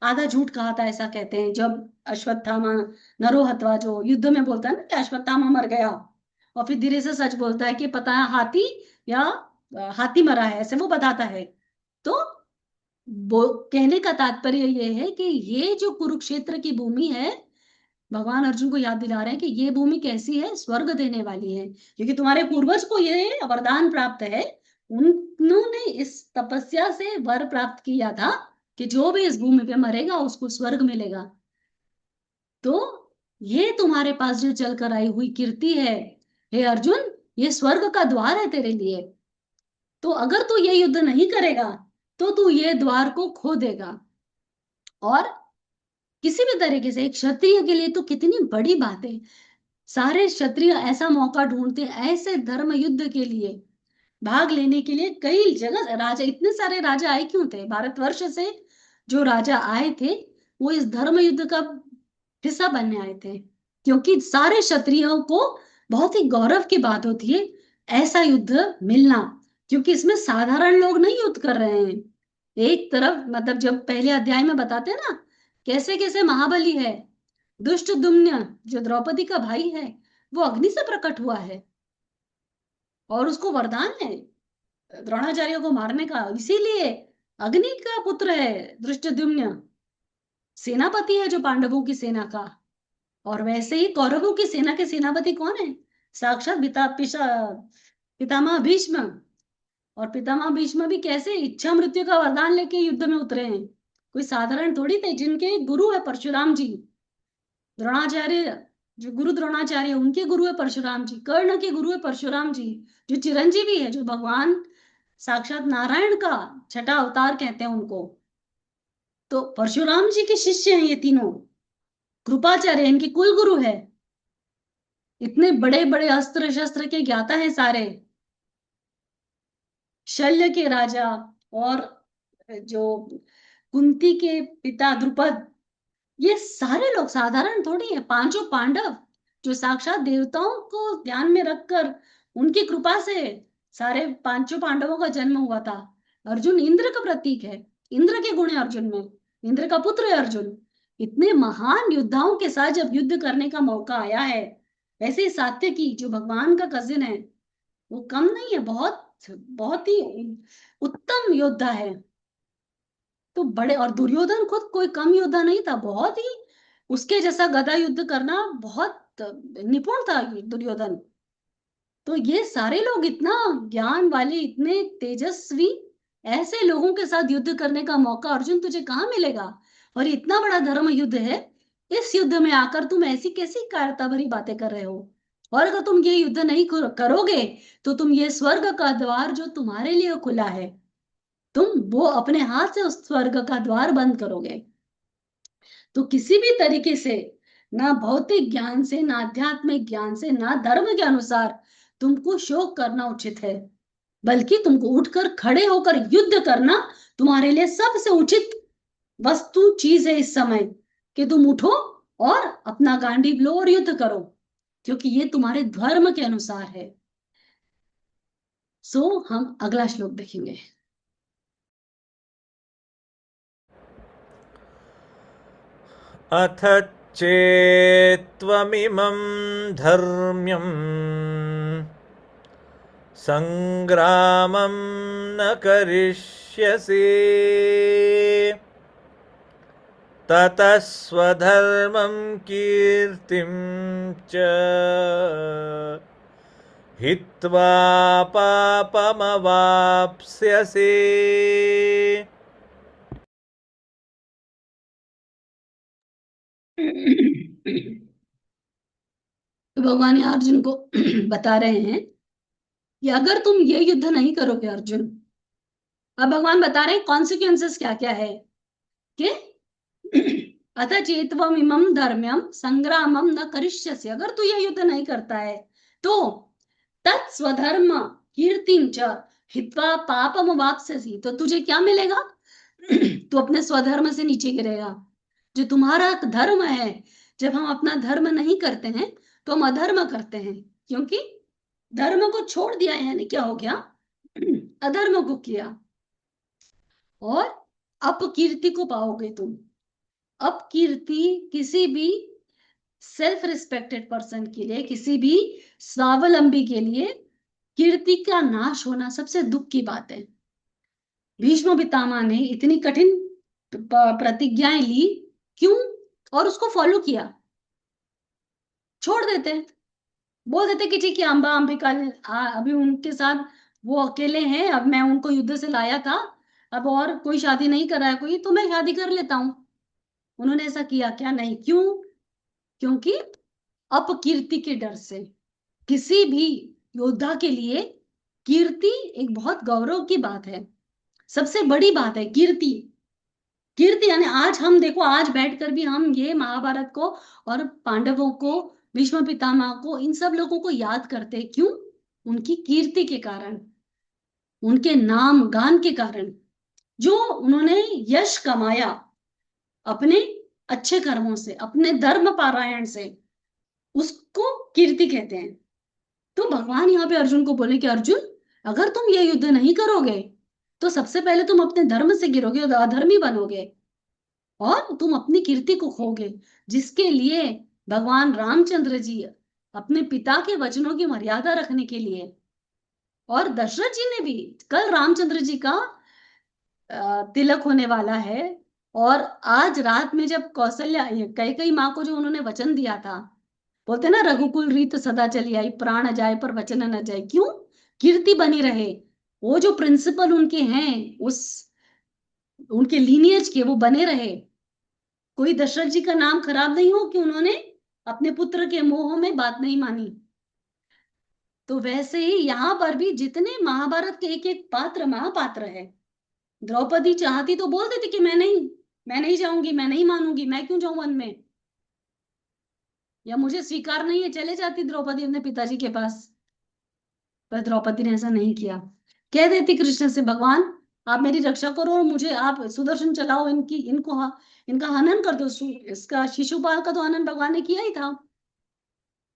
S2: आधा झूठ कहा था, ऐसा कहते हैं। जब अश्वत्थामा नरो हत्वा, जो युद्ध में बोलता है ना कि अश्वत्थामा मर गया, और फिर धीरे से सच बोलता है कि पता है हाथी या हाथी मरा है, ऐसे वो बताता है। तो वो कहने का तात्पर्य ये है कि ये जो कुरुक्षेत्र की भूमि है, भगवान अर्जुन को याद दिला रहे हैं कि ये भूमि कैसी है, स्वर्ग देने वाली है, क्योंकि तुम्हारे पूर्वज को ये वरदान प्राप्त है। उन्होंने इस तपस्या से वर प्राप्त किया था कि जो भी इस भूमि पे मरेगा उसको स्वर्ग मिलेगा। तो ये तुम्हारे पास जो चलकर आई हुई कीर्ति है, हे अर्जुन, ये स्वर्ग का द्वार है तेरे लिए। तो अगर तू ये युद्ध नहीं करेगा तो तू ये द्वार को खो देगा। और किसी भी तरीके से एक क्षत्रिय के लिए तो कितनी बड़ी बात है, सारे क्षत्रिय ऐसा मौका ढूंढते हैं, ऐसे धर्म युद्ध के लिए भाग लेने के लिए। कई जगह राजा, इतने सारे राजा आए क्यों थे भारतवर्ष से? जो राजा आए थे वो इस धर्म युद्ध का हिस्सा बनने आए थे, क्योंकि सारे क्षत्रियों को बहुत ही गौरव की बात होती है ऐसा युद्ध मिलना, क्योंकि इसमें साधारण लोग नहीं युद्ध कर रहे हैं। एक तरफ, मतलब जब पहले अध्याय में बताते हैं ना कैसे कैसे महाबली है, दुष्टद्युम्न जो द्रौपदी का भाई है, वो अग्नि से प्रकट हुआ है और उसको वरदान है द्रोणाचार्य को मारने का, इसीलिए अग्नि का पुत्र है धृष्टद्युम्न, सेनापति है जो पांडवों की सेना का। और वैसे ही कौरवों की सेना के सेनापति कौन है? साक्षात पितामह भीष्म। और पितामह भीष्म भी कैसे इच्छा मृत्यु का वरदान लेके युद्ध में उतरे हैं, कोई साधारण थोड़ी थे, जिनके गुरु है परशुराम जी। द्रोणाचार्य, जो गुरु द्रोणाचार्य, उनके गुरु है परशुराम जी। कर्ण के गुरु है परशुराम जी, जो चिरंजीवी है, जो भगवान साक्षात नारायण का छठा अवतार कहते हैं उनको। तो परशुराम जी के शिष्य हैं ये तीनों। कृपाचार्य इनके कुल गुरु है। इतने बड़े बड़े अस्त्र शस्त्र के ज्ञाता है सारे। शल्य के राजा, और जो कुंती के पिता द्रुपद, ये सारे लोग साधारण थोड़ी है। पांचों पांडव जो साक्षात देवताओं को ध्यान में रखकर उनकी कृपा से सारे पांचों पांडवों का जन्म हुआ था। अर्जुन इंद्र का प्रतीक है, इंद्र के गुण है अर्जुन में, इंद्र का पुत्र है अर्जुन। इतने महान योद्धाओं के साथ जब युद्ध करने का मौका आया है, वैसे ही सात्यकी जो भगवान का कजिन है, वो कम नहीं है, बहुत बहुत ही उत्तम योद्धा है। तो बड़े, और दुर्योधन खुद कोई कम योद्धा नहीं था, बहुत ही उसके जैसा गदा युद्ध करना बहुत निपुण था दुर्योधन। तो ये सारे लोग इतना ज्ञान वाले, इतने तेजस्वी, ऐसे लोगों के साथ युद्ध करने का मौका अर्जुन तुझे कहाँ मिलेगा? और इतना बड़ा धर्म युद्ध है, इस युद्ध में आकर तुम ऐसी कैसी कायरता भरी बातें कर रहे हो? और अगर तुम ये युद्ध नहीं करोगे तो तुम ये स्वर्ग का द्वार जो तुम्हारे लिए खुला है, तुम वो अपने हाथ से उस स्वर्ग का द्वार बंद करोगे। तो किसी भी तरीके से, ना भौतिक ज्ञान से, ना आध्यात्मिक ज्ञान से, ना धर्म के अनुसार तुमको शोक करना उचित है, बल्कि तुमको उठकर खड़े होकर युद्ध करना तुम्हारे लिए सबसे उचित वस्तु चीज है इस समय, कि तुम उठो और अपना गांडीव लो और युद्ध करो, क्योंकि ये तुम्हारे धर्म के अनुसार है। सो हम अगला श्लोक देखेंगे।
S1: अथ चेत्त्वमिमं धर्म्यं संग्रामं न करिष्यसि ततः स्वधर्मं कीर्तिं च हित्वा पापमवाप्स्यसि।
S2: तो भगवान यहाँ अर्जुन को बता रहे हैं कि अगर तुम ये युद्ध नहीं करोगे अर्जुन, अब भगवान बता रहे हैं कॉन्सिक्वेंसेस क्या क्या है कि अतः चेतवम इमं धर्म्यम संग्रामम न करिष्यसि, अगर तू ये युद्ध नहीं करता है तो तत्स्वधर्म कीर्तिं च हित्वा पापम वाप्स्यसि, तो तुझे क्या मिलेगा? तू अपने स्वधर्म से नीचे गिरेगा। जो तुम्हारा धर्म है, जब हम अपना धर्म नहीं करते हैं तो हम अधर्म करते हैं, क्योंकि धर्म को छोड़ दिया यानी क्या हो गया? अधर्म को किया, और अपकीर्ति को पाओगे तुम। अपकीर्ति किसी भी सेल्फ रिस्पेक्टेड पर्सन के लिए, किसी भी स्वावलंबी के लिए कीर्ति का नाश होना सबसे दुख की बात है। भीष्म पितामह ने इतनी कठिन प्रतिज्ञाएं ली, क्यों? और उसको फॉलो किया। छोड़ देते, बोल देते कि ठीक है अंबा अंबिका अभी उनके साथ वो अकेले हैं, अब मैं उनको युद्ध से लाया था, अब और कोई शादी नहीं कर रहा है कोई, तो मैं शादी कर लेता हूं। उन्होंने ऐसा किया क्या? नहीं। क्यों? क्योंकि अपकीर्ति के डर से। किसी भी योद्धा के लिए कीर्ति एक बहुत गौरव की बात है, सबसे बड़ी बात है कीर्ति। कीर्ति यानी आज हम देखो, आज बैठकर भी हम ये महाभारत को और पांडवों को, भीष्म पितामह को, इन सब लोगों को याद करते। क्यों? उनकी कीर्ति के कारण, उनके नाम गान के कारण, जो उन्होंने यश कमाया अपने अच्छे कर्मों से, अपने धर्म पारायण से, उसको कीर्ति कहते हैं। तो भगवान यहाँ पे अर्जुन को बोले कि अर्जुन, अगर तुम ये युद्ध नहीं करोगे तो सबसे पहले तुम अपने धर्म से गिरोगे और अधर्मी बनोगे, और तुम अपनी कीर्ति को खोगे, जिसके लिए भगवान रामचंद्र जी अपने पिता के वचनों की मर्यादा रखने के लिए, और दशरथ जी ने भी, कल रामचंद्र जी का तिलक होने वाला है, और आज रात में जब कौशल्या कैकेयी माँ को जो उन्होंने वचन दिया था, बोलते ना रघुकुल रीत सदा चली आई, प्राण जाए पर वचन न जाए। क्यों? कीर्ति बनी रहे, वो जो प्रिंसिपल उनके हैं, उस उनके लीनियज के, वो बने रहे, कोई दशरथ जी का नाम खराब नहीं हो कि उन्होंने अपने पुत्र के मोह में बात नहीं मानी। तो वैसे ही यहाँ पर भी जितने महाभारत के एक एक पात्र महापात्र है, द्रौपदी चाहती तो बोल देती कि मैं नहीं जाऊंगी, मैं नहीं मानूंगी, मैं क्यों जाऊं वन में, या मुझे स्वीकार नहीं है, चले जाती द्रौपदी अपने पिताजी के पास। पर द्रौपदी ने ऐसा नहीं किया, कह देती कृष्ण से, भगवान आप मेरी रक्षा करो और मुझे आप सुदर्शन चलाओ, इनका हनन कर दो। इसका शिशुपाल का तो हनन भगवान ने किया ही था,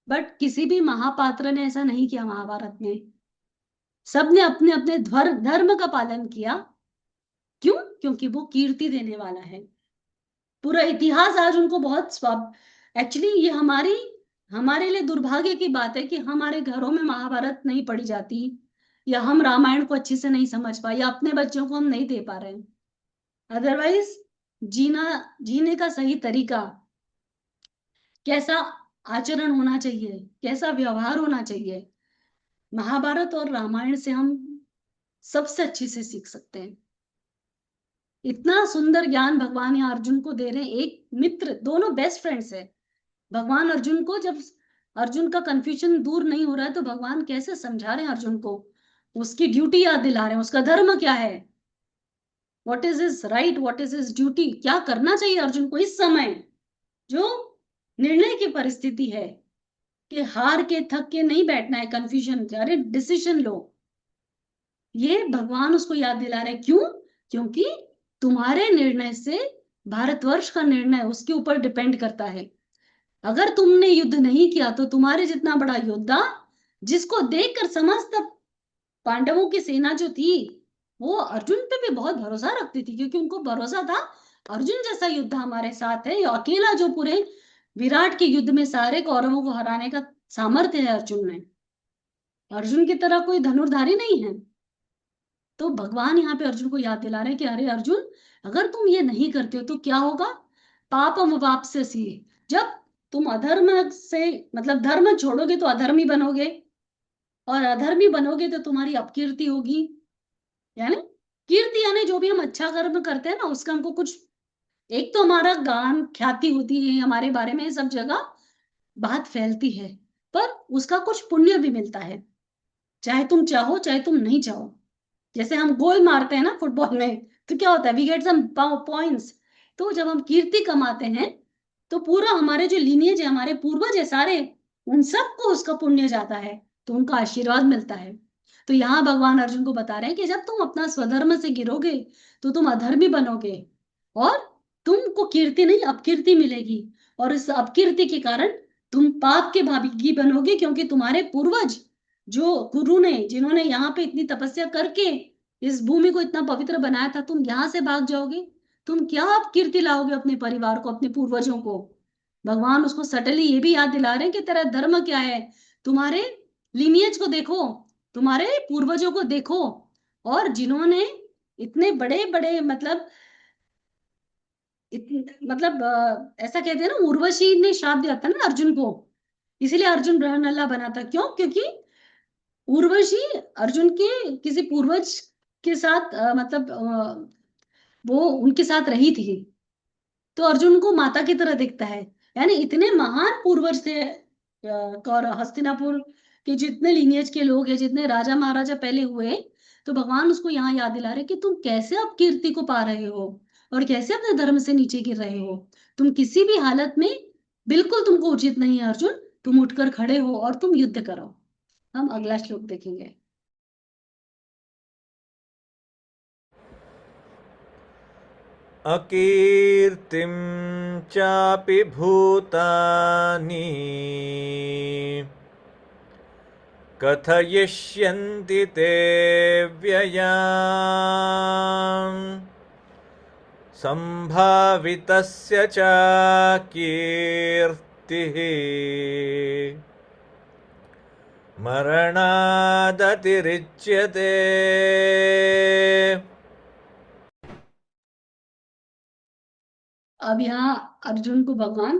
S2: बट किसी भी महापात्र ने ऐसा नहीं किया महाभारत में। सबने अपने अपने धर्म का पालन किया। क्यों? क्योंकि वो कीर्ति देने वाला है। पूरा इतिहास आज उनको बहुत एक्चुअली ये हमारे लिए दुर्भाग्य की बात है कि हमारे घरों में महाभारत नहीं पढ़ी जाती, या हम रामायण को अच्छे से नहीं समझ पाए, या अपने बच्चों को हम नहीं दे पा रहे हैं। अदरवाइज जीने का सही तरीका, कैसा आचरण होना चाहिए, कैसा व्यवहार होना चाहिए, महाभारत और रामायण से हम सबसे अच्छे से सीख सकते हैं। इतना सुंदर ज्ञान भगवान यहाँ अर्जुन को दे रहे हैं। एक मित्र, दोनों बेस्ट फ्रेंड्स है। भगवान अर्जुन को, जब अर्जुन का कंफ्यूजन दूर नहीं हो रहा है, तो भगवान कैसे समझा रहे हैं अर्जुन को, उसकी ड्यूटी याद दिला रहे हैं, उसका धर्म क्या है, what is his right, what is his duty, क्या करना चाहिए अर्जुन को इस समय जो निर्णय की परिस्थिति है, कि हार के थक के नहीं बैठना है कंफ्यूजन, अरे डिसीजन लो। ये भगवान उसको याद दिला रहे हैं। क्यों? क्योंकि तुम्हारे निर्णय से भारतवर्ष का निर्णय उसके ऊपर डिपेंड करता है। अगर तुमने युद्ध नहीं किया तो तुम्हारे जितना बड़ा योद्धा, जिसको देखकर समस्त पांडवों की सेना जो थी, वो अर्जुन पे भी बहुत भरोसा रखती थी, क्योंकि उनको भरोसा था अर्जुन जैसा योद्धा हमारे साथ है। अकेला जो पूरे विराट के युद्ध में सारे कौरवों को हराने का सामर्थ्य है अर्जुन में। अर्जुन की तरह कोई धनुर्धारी नहीं है। तो भगवान यहाँ पे अर्जुन को याद दिला रहे हैं कि अरे अर्जुन, अगर तुम ये नहीं करते हो तो क्या होगा? पापम वापस्यसि। जब तुम अधर्म से मतलब धर्म छोड़ोगे तो अधर्मी बनोगे, और अधर्मी बनोगे तो तुम्हारी अपकीर्ति होगी। यानी कीर्ति यानी जो भी हम अच्छा कर्म करते हैं ना, उसका हमको कुछ, एक तो हमारा गान ख्याति होती है, हमारे बारे में सब जगह बात फैलती है, पर उसका कुछ पुण्य भी मिलता है, चाहे तुम चाहो चाहे तुम नहीं चाहो। जैसे हम गोल मारते हैं ना फुटबॉल में, तो क्या होता है? We get some points. तो जब हम कीर्ति कमाते हैं, तो पूरा हमारे जो लीनियज है, हमारे पूर्वज है सारे, उन सबको उसका पुण्य जाता है, तो उनका आशीर्वाद मिलता है। तो यहाँ भगवान अर्जुन को बता रहे हैं कि जब तुम अपना स्वधर्म से गिरोगे तो तुम अधर्मी बनोगे, और तुमको कीर्ति नहीं अपकीर्ति मिलेगी, और इस अपकीर्ति के कारण तुम पाप के भागी बनोगे, क्योंकि तुम्हारे पूर्वज जो गुरु ने, जिन्होंने यहाँ पे इतनी तपस्या करके इस भूमि को इतना पवित्र बनाया था, तुम यहाँ से भाग जाओगे। तुम क्या आप कीर्ति लाओगे अपने परिवार को, अपने पूर्वजों को? भगवान उसको सटली ये भी याद दिला रहे हैं कि तेरा धर्म क्या है, तुम्हारे लिनियज को देखो, तुम्हारे पूर्वजों को देखो, और जिन्होंने इतने बड़े बड़े मतलब ऐसा कहते हैं ना, उर्वशी ने श्राप दिया था ना अर्जुन को, इसीलिए अर्जुन ब्रह्मनल्ला बना था। क्यों? क्योंकि उर्वशी अर्जुन के किसी पूर्वज के साथ वो उनके साथ रही थी, तो अर्जुन को माता की तरह दिखता है। यानी इतने महान पूर्वज थे, और हस्तिनापुर के जितने लिनियज के लोग हैं, जितने राजा महाराजा पहले हुए, तो भगवान उसको यहाँ याद दिला रहे कि तुम कैसे अब कीर्ति को पा रहे हो, और कैसे अपने धर्म से नीचे गिर रहे हो। तुम किसी भी हालत में, बिल्कुल तुमको उचित नहीं है अर्जुन, तुम उठकर खड़े हो और तुम युद्ध करो। हम अगला श्लोक देखेंगे।
S1: अकीर्तिं चापि भूतानि कथयिष्यन्ति ते व्ययाम् सम्भावितस्य च कीर्तिः मरणादतिरिच्यते।
S2: अब यहाँ अर्जुन को भगवान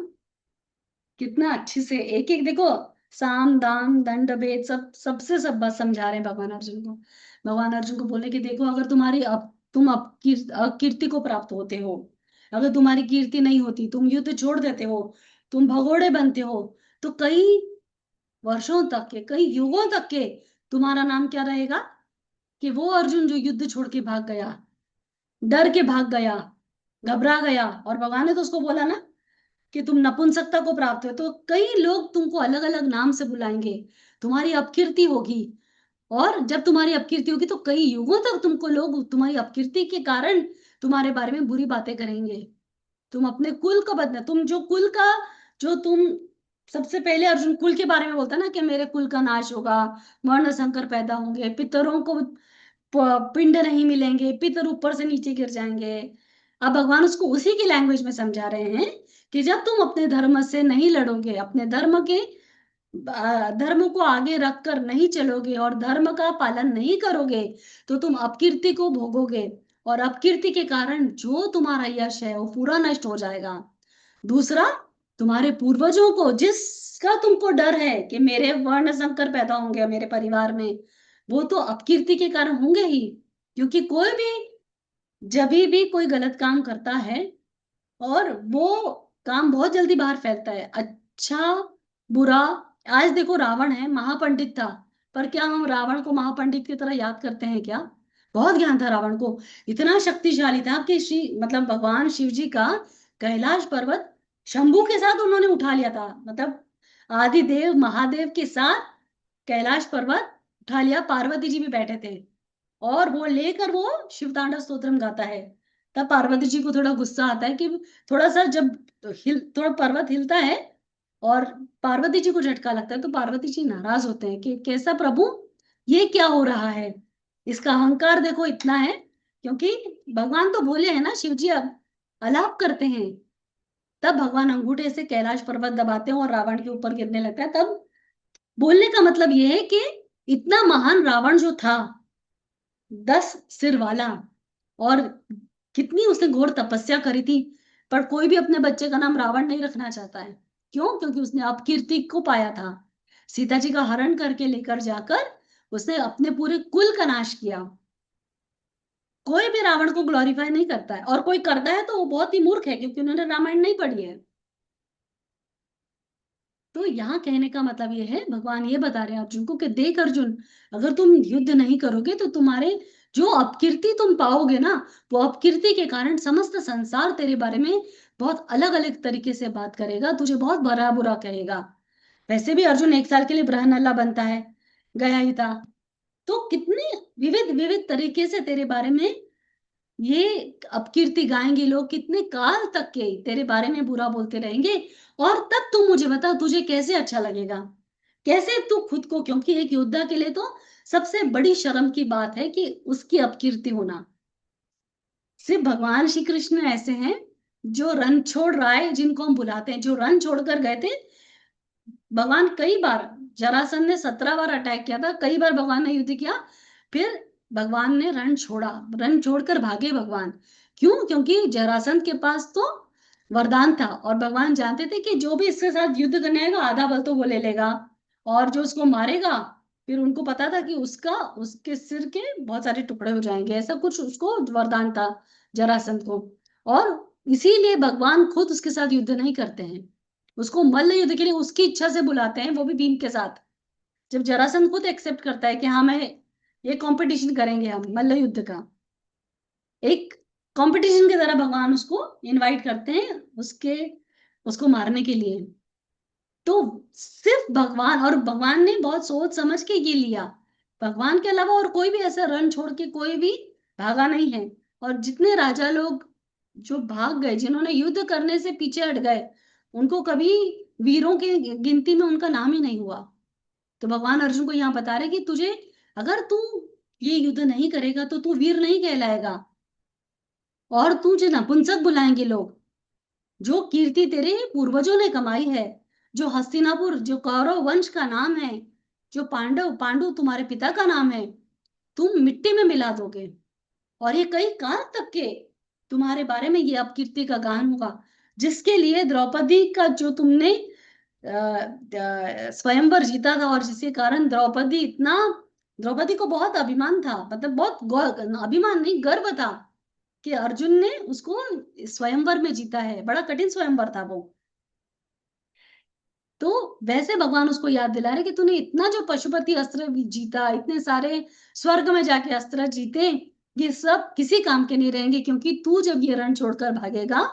S2: कितना अच्छे से एक एक देखो, साम दाम दंड भेद सबसे सब बात समझा रहे हैं भगवान अर्जुन को। भगवान अर्जुन को बोले कि देखो, अगर तुम्हारी तुम कीर्ति को प्राप्त होते हो, अगर तुम्हारी कीर्ति नहीं होती, तुम युद्ध छोड़ देते हो, तुम भगोड़े बनते हो, तो कई वर्षों तक के, कई युगों तक के तुम्हारा नाम क्या रहेगा? कि वो अर्जुन जो युद्ध छोड़ के भाग गया, डर के भाग गया, घबरा गया, और भगवान ने तो उसको बोला ना कि तुम नपुंसकता को प्राप्त हो, तो कई लोग तुमको अलग अलग नाम से बुलाएंगे, तुम्हारी अपकीर्ति होगी। और जब तुम्हारी अपकीर्ति होगी तो कई युगों तक तुमको लोग तुम्हारी अपकीर्ति के कारण तुम्हारे बारे में बुरी बातें करेंगे। तुम अपने कुल को बदला, तुम जो कुल का, जो तुम सबसे पहले अर्जुन कुल के बारे में बोलता ना कि मेरे कुल का नाश होगा, वर्ण संकर पैदा होंगे, पितरों को पिंड नहीं मिलेंगे, पितर ऊपर से नीचे गिर जाएंगे। अब भगवान उसको उसी की लैंग्वेज में समझा रहे हैं कि जब तुम अपने धर्म से नहीं लड़ोगे, अपने धर्म के धर्म को आगे रखकर नहीं चलोगे और धर्म का पालन नहीं करोगे, तो तुम अपकीर्ति को भोगोगे, और अपकीर्ति के कारण जो तुम्हारा यश है वो पूरा नष्ट हो जाएगा। दूसरा, तुम्हारे पूर्वजों को जिसका तुमको डर है कि मेरे वर्ण संकर पैदा होंगे मेरे परिवार में, वो तो अपकीर्ति के कारण होंगे ही। क्योंकि कोई भी, जब भी कोई गलत काम करता है, और वो काम बहुत जल्दी बाहर फैलता है, अच्छा बुरा। आज देखो, रावण है, महापंडित था, पर क्या हम रावण को महापंडित की तरह याद करते हैं क्या? बहुत ज्ञान था रावण को, इतना शक्तिशाली था कि श्री भगवान शिव जी का कैलाश पर्वत शंभू के साथ उन्होंने उठा लिया था। आदिदेव महादेव के साथ कैलाश पर्वत उठा लिया, पार्वती जी भी बैठे थे, और वो लेकर वो शिव तांडव स्तोत्रम गाता है। तब पार्वती जी को थोड़ा गुस्सा आता है कि थोड़ा सा जब थोड़ा पर्वत हिलता है और पार्वती जी को झटका लगता है, तो पार्वती जी नाराज होते हैं कि कैसा प्रभु, ये क्या हो रहा है? इसका अहंकार देखो इतना है। क्योंकि भगवान तो भोले हैं ना, शिव जी अब अलाप करते हैं। तब भगवान अंगूठे से कैलाश पर्वत दबाते हैं और रावण के ऊपर गिरने लगता है। तब बोलने का मतलब ये है कि इतना महान रावण जो था, 10 सिर वाला, और कितनी उसने घोर तपस्या करी थी, पर कोई भी अपने बच्चे का नाम रावण नहीं रखना चाहता है। क्यों? क्योंकि उसने अपकीर्ति को पाया था। सीता जी का हरण करके लेकर जाकर उसने अपने पूरे कुल का नाश किया। कोई भी रावण को ग्लोरीफाई नहीं करता है, और कोई करता है तो वो बहुत ही मूर्ख है, क्योंकि उन्होंने रामायण नहीं पढ़ी है। तो यहाँ कहने का मतलब ये है, भगवान ये बता रहे हैं अर्जुन को कि देख अर्जुन, अगर तुम युद्ध नहीं करोगे तो तुम्हारे जो अपकीर्ति तुम पाओगे ना, वो अपकीर्ति के कारण समस्त संसार तेरे बारे में बहुत अलग अलग तरीके से बात करेगा, तुझे बहुत भला बुरा कहेगा। वैसे भी अर्जुन 1 साल के लिए ब्रहनल्ला बनता है, गया ही था। तो कितने विविध विविध तरीके से तेरे बारे में ये अपकीर्ति गाएंगे लोग, कितने काल तक के तेरे बारे में बुरा बोलते रहेंगे। और तब तू मुझे बता, तुझे कैसे अच्छा लगेगा, कैसे तू खुद को, क्योंकि एक योद्धा के लिए तो सबसे बड़ी शर्म की बात है कि उसकी अपकीर्ति होना। सिर्फ भगवान श्री कृष्ण ऐसे हैं जो रन छोड़ रहा है, जिनको हम बुलाते हैं, जो रन छोड़कर गए थे। भगवान कई बार, जरासंध ने 17 बार अटैक किया था, कई बार भगवान ने युद्ध किया, फिर भगवान ने रण छोड़ा, रण छोड़कर भागे भगवान। क्यों? क्योंकि जरासंध के पास तो वरदान था, और भगवान जानते थे कि जो भी इसके साथ युद्ध करने आएगा आधा बल तो वो ले लेगा, और जो उसको मारेगा, फिर उनको पता था कि उसका, उसके सिर के बहुत सारे टुकड़े हो जाएंगे, ऐसा कुछ उसको वरदान था जरासंध को। और इसीलिए भगवान खुद उसके साथ युद्ध नहीं करते हैं, उसको मल्ल युद्ध के लिए उसकी इच्छा से बुलाते हैं, वो भी भीम के साथ। जब जरासंध खुद एक्सेप्ट करता है कि हाँ मैं, ये कंपटीशन करेंगे हम मल्ल युद्ध का, एक कंपटीशन की तरह भगवान उसको इनवाइट करते हैं उसके, उसको मारने के लिए। तो सिर्फ भगवान, और भगवान ने बहुत सोच समझ के ये लिया। भगवान के अलावा और कोई भी ऐसा रण छोड़ के कोई भी भागा नहीं है। और जितने राजा लोग जो भाग गए, जिन्होंने युद्ध करने से पीछे हट गए, उनको कभी वीरों की गिनती में उनका नाम ही नहीं हुआ। तो भगवान अर्जुन को यहाँ बता रहे कि तुझे, अगर तू ये युद्ध नहीं करेगा तो तू वीर नहीं कहलाएगा, और तुझे नपुंसक बुलाएंगे लोग। जो कीर्ति तेरे पूर्वजों ने कमाई है, जो हस्तिनापुर, जो कौरव वंश का नाम है, जो पांडव, पांडु तुम्हारे पिता का नाम है, तुम मिट्टी में मिला दोगे। और ये कई काल तक के तुम्हारे बारे में ये अपकीर्ति का गान होगा, जिसके लिए द्रौपदी का जो तुमने स्वयंवर जीता था, और जिसके कारण द्रौपदी इतना, द्रौपदी को बहुत अभिमान था, मतलब बहुत अभिमान नहीं, गर्व था कि अर्जुन ने उसको स्वयंवर में जीता है। बड़ा कठिन स्वयंवर था वो। तो वैसे भगवान उसको याद दिला रहे कि तूने इतना जो पशुपति अस्त्र जीता, इतने सारे स्वर्ग में जाके अस्त्र जीते, ये सब किसी काम के नहीं रहेंगे, क्योंकि तू जब ये रण छोड़कर भागेगा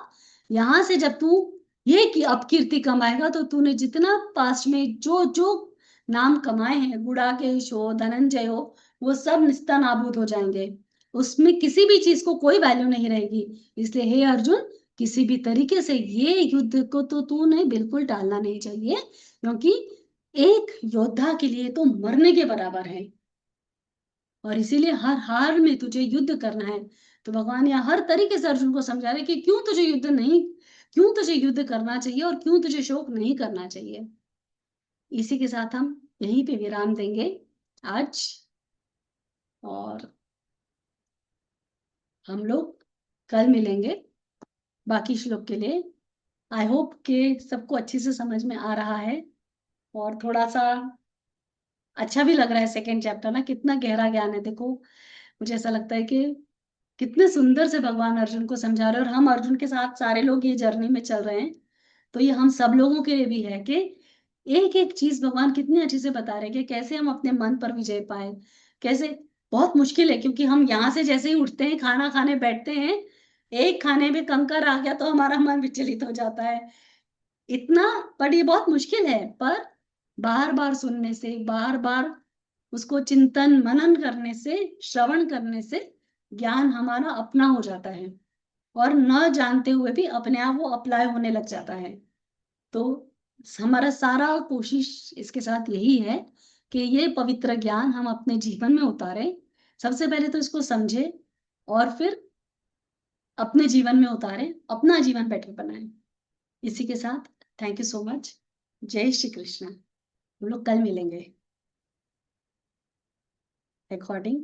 S2: यहां से, जब तू ये की अपकीर्ति कमाएगा, तो तूने जितना पास्ट में जो जो नाम कमाए हैं, गुड़ाकेश हो, धनंजय हो, वो सब निस्ता नाबूद हो जाएंगे। उसमें किसी भी चीज को कोई वैल्यू नहीं रहेगी। इसलिए हे अर्जुन, किसी भी तरीके से ये युद्ध को तो तूने बिल्कुल टालना नहीं चाहिए, क्योंकि एक योद्धा के लिए तो मरने के बराबर है। और इसीलिए हर हार में तुझे युद्ध करना है। तो भगवान यहाँ हर तरीके से अर्जुन को समझा रहे कि क्यों तुझे युद्ध नहीं, क्यों तुझे युद्ध करना चाहिए, और क्यों तुझे शोक नहीं करना चाहिए। इसी के साथ हम यहीं पे विराम देंगे आज, और हम लोग कल मिलेंगे बाकी श्लोक के लिए। आई होप कि सबको अच्छे से समझ में आ रहा है, और थोड़ा सा अच्छा भी लग रहा है। सेकेंड चैप्टर ना कितना गहरा ज्ञान है, देखो मुझे ऐसा लगता है कि कितने सुंदर से भगवान अर्जुन को समझा रहे हैं, और हम अर्जुन के साथ सारे लोग ये जर्नी में चल रहे हैं। तो ये हम सब लोगों के लिए भी है कि एक एक चीज भगवान कितने अच्छे से बता रहे हैं कि कैसे हम अपने मन पर विजय पाए। कैसे, बहुत मुश्किल है, क्योंकि हम यहाँ से जैसे ही उठते हैं, खाना खाने बैठते हैं, एक खाने में कंकर आ गया तो हमारा मन विचलित हो जाता है इतना। पर ये बहुत मुश्किल है, पर बार बार सुनने से, बार बार उसको चिंतन मनन करने से, श्रवण करने से ज्ञान हमारा अपना हो जाता है, और न जानते हुए भी अपने आप वो अप्लाई होने लग जाता है। तो हमारा सारा कोशिश इसके साथ यही है कि ये पवित्र ज्ञान हम अपने जीवन में उतारें। सबसे पहले तो इसको समझे, और फिर अपने जीवन में उतारें, अपना जीवन बेटर बनाएं। इसी के साथ थैंक यू सो मच। जय श्री कृष्ण। हम लोग कल मिलेंगे। अकॉर्डिंग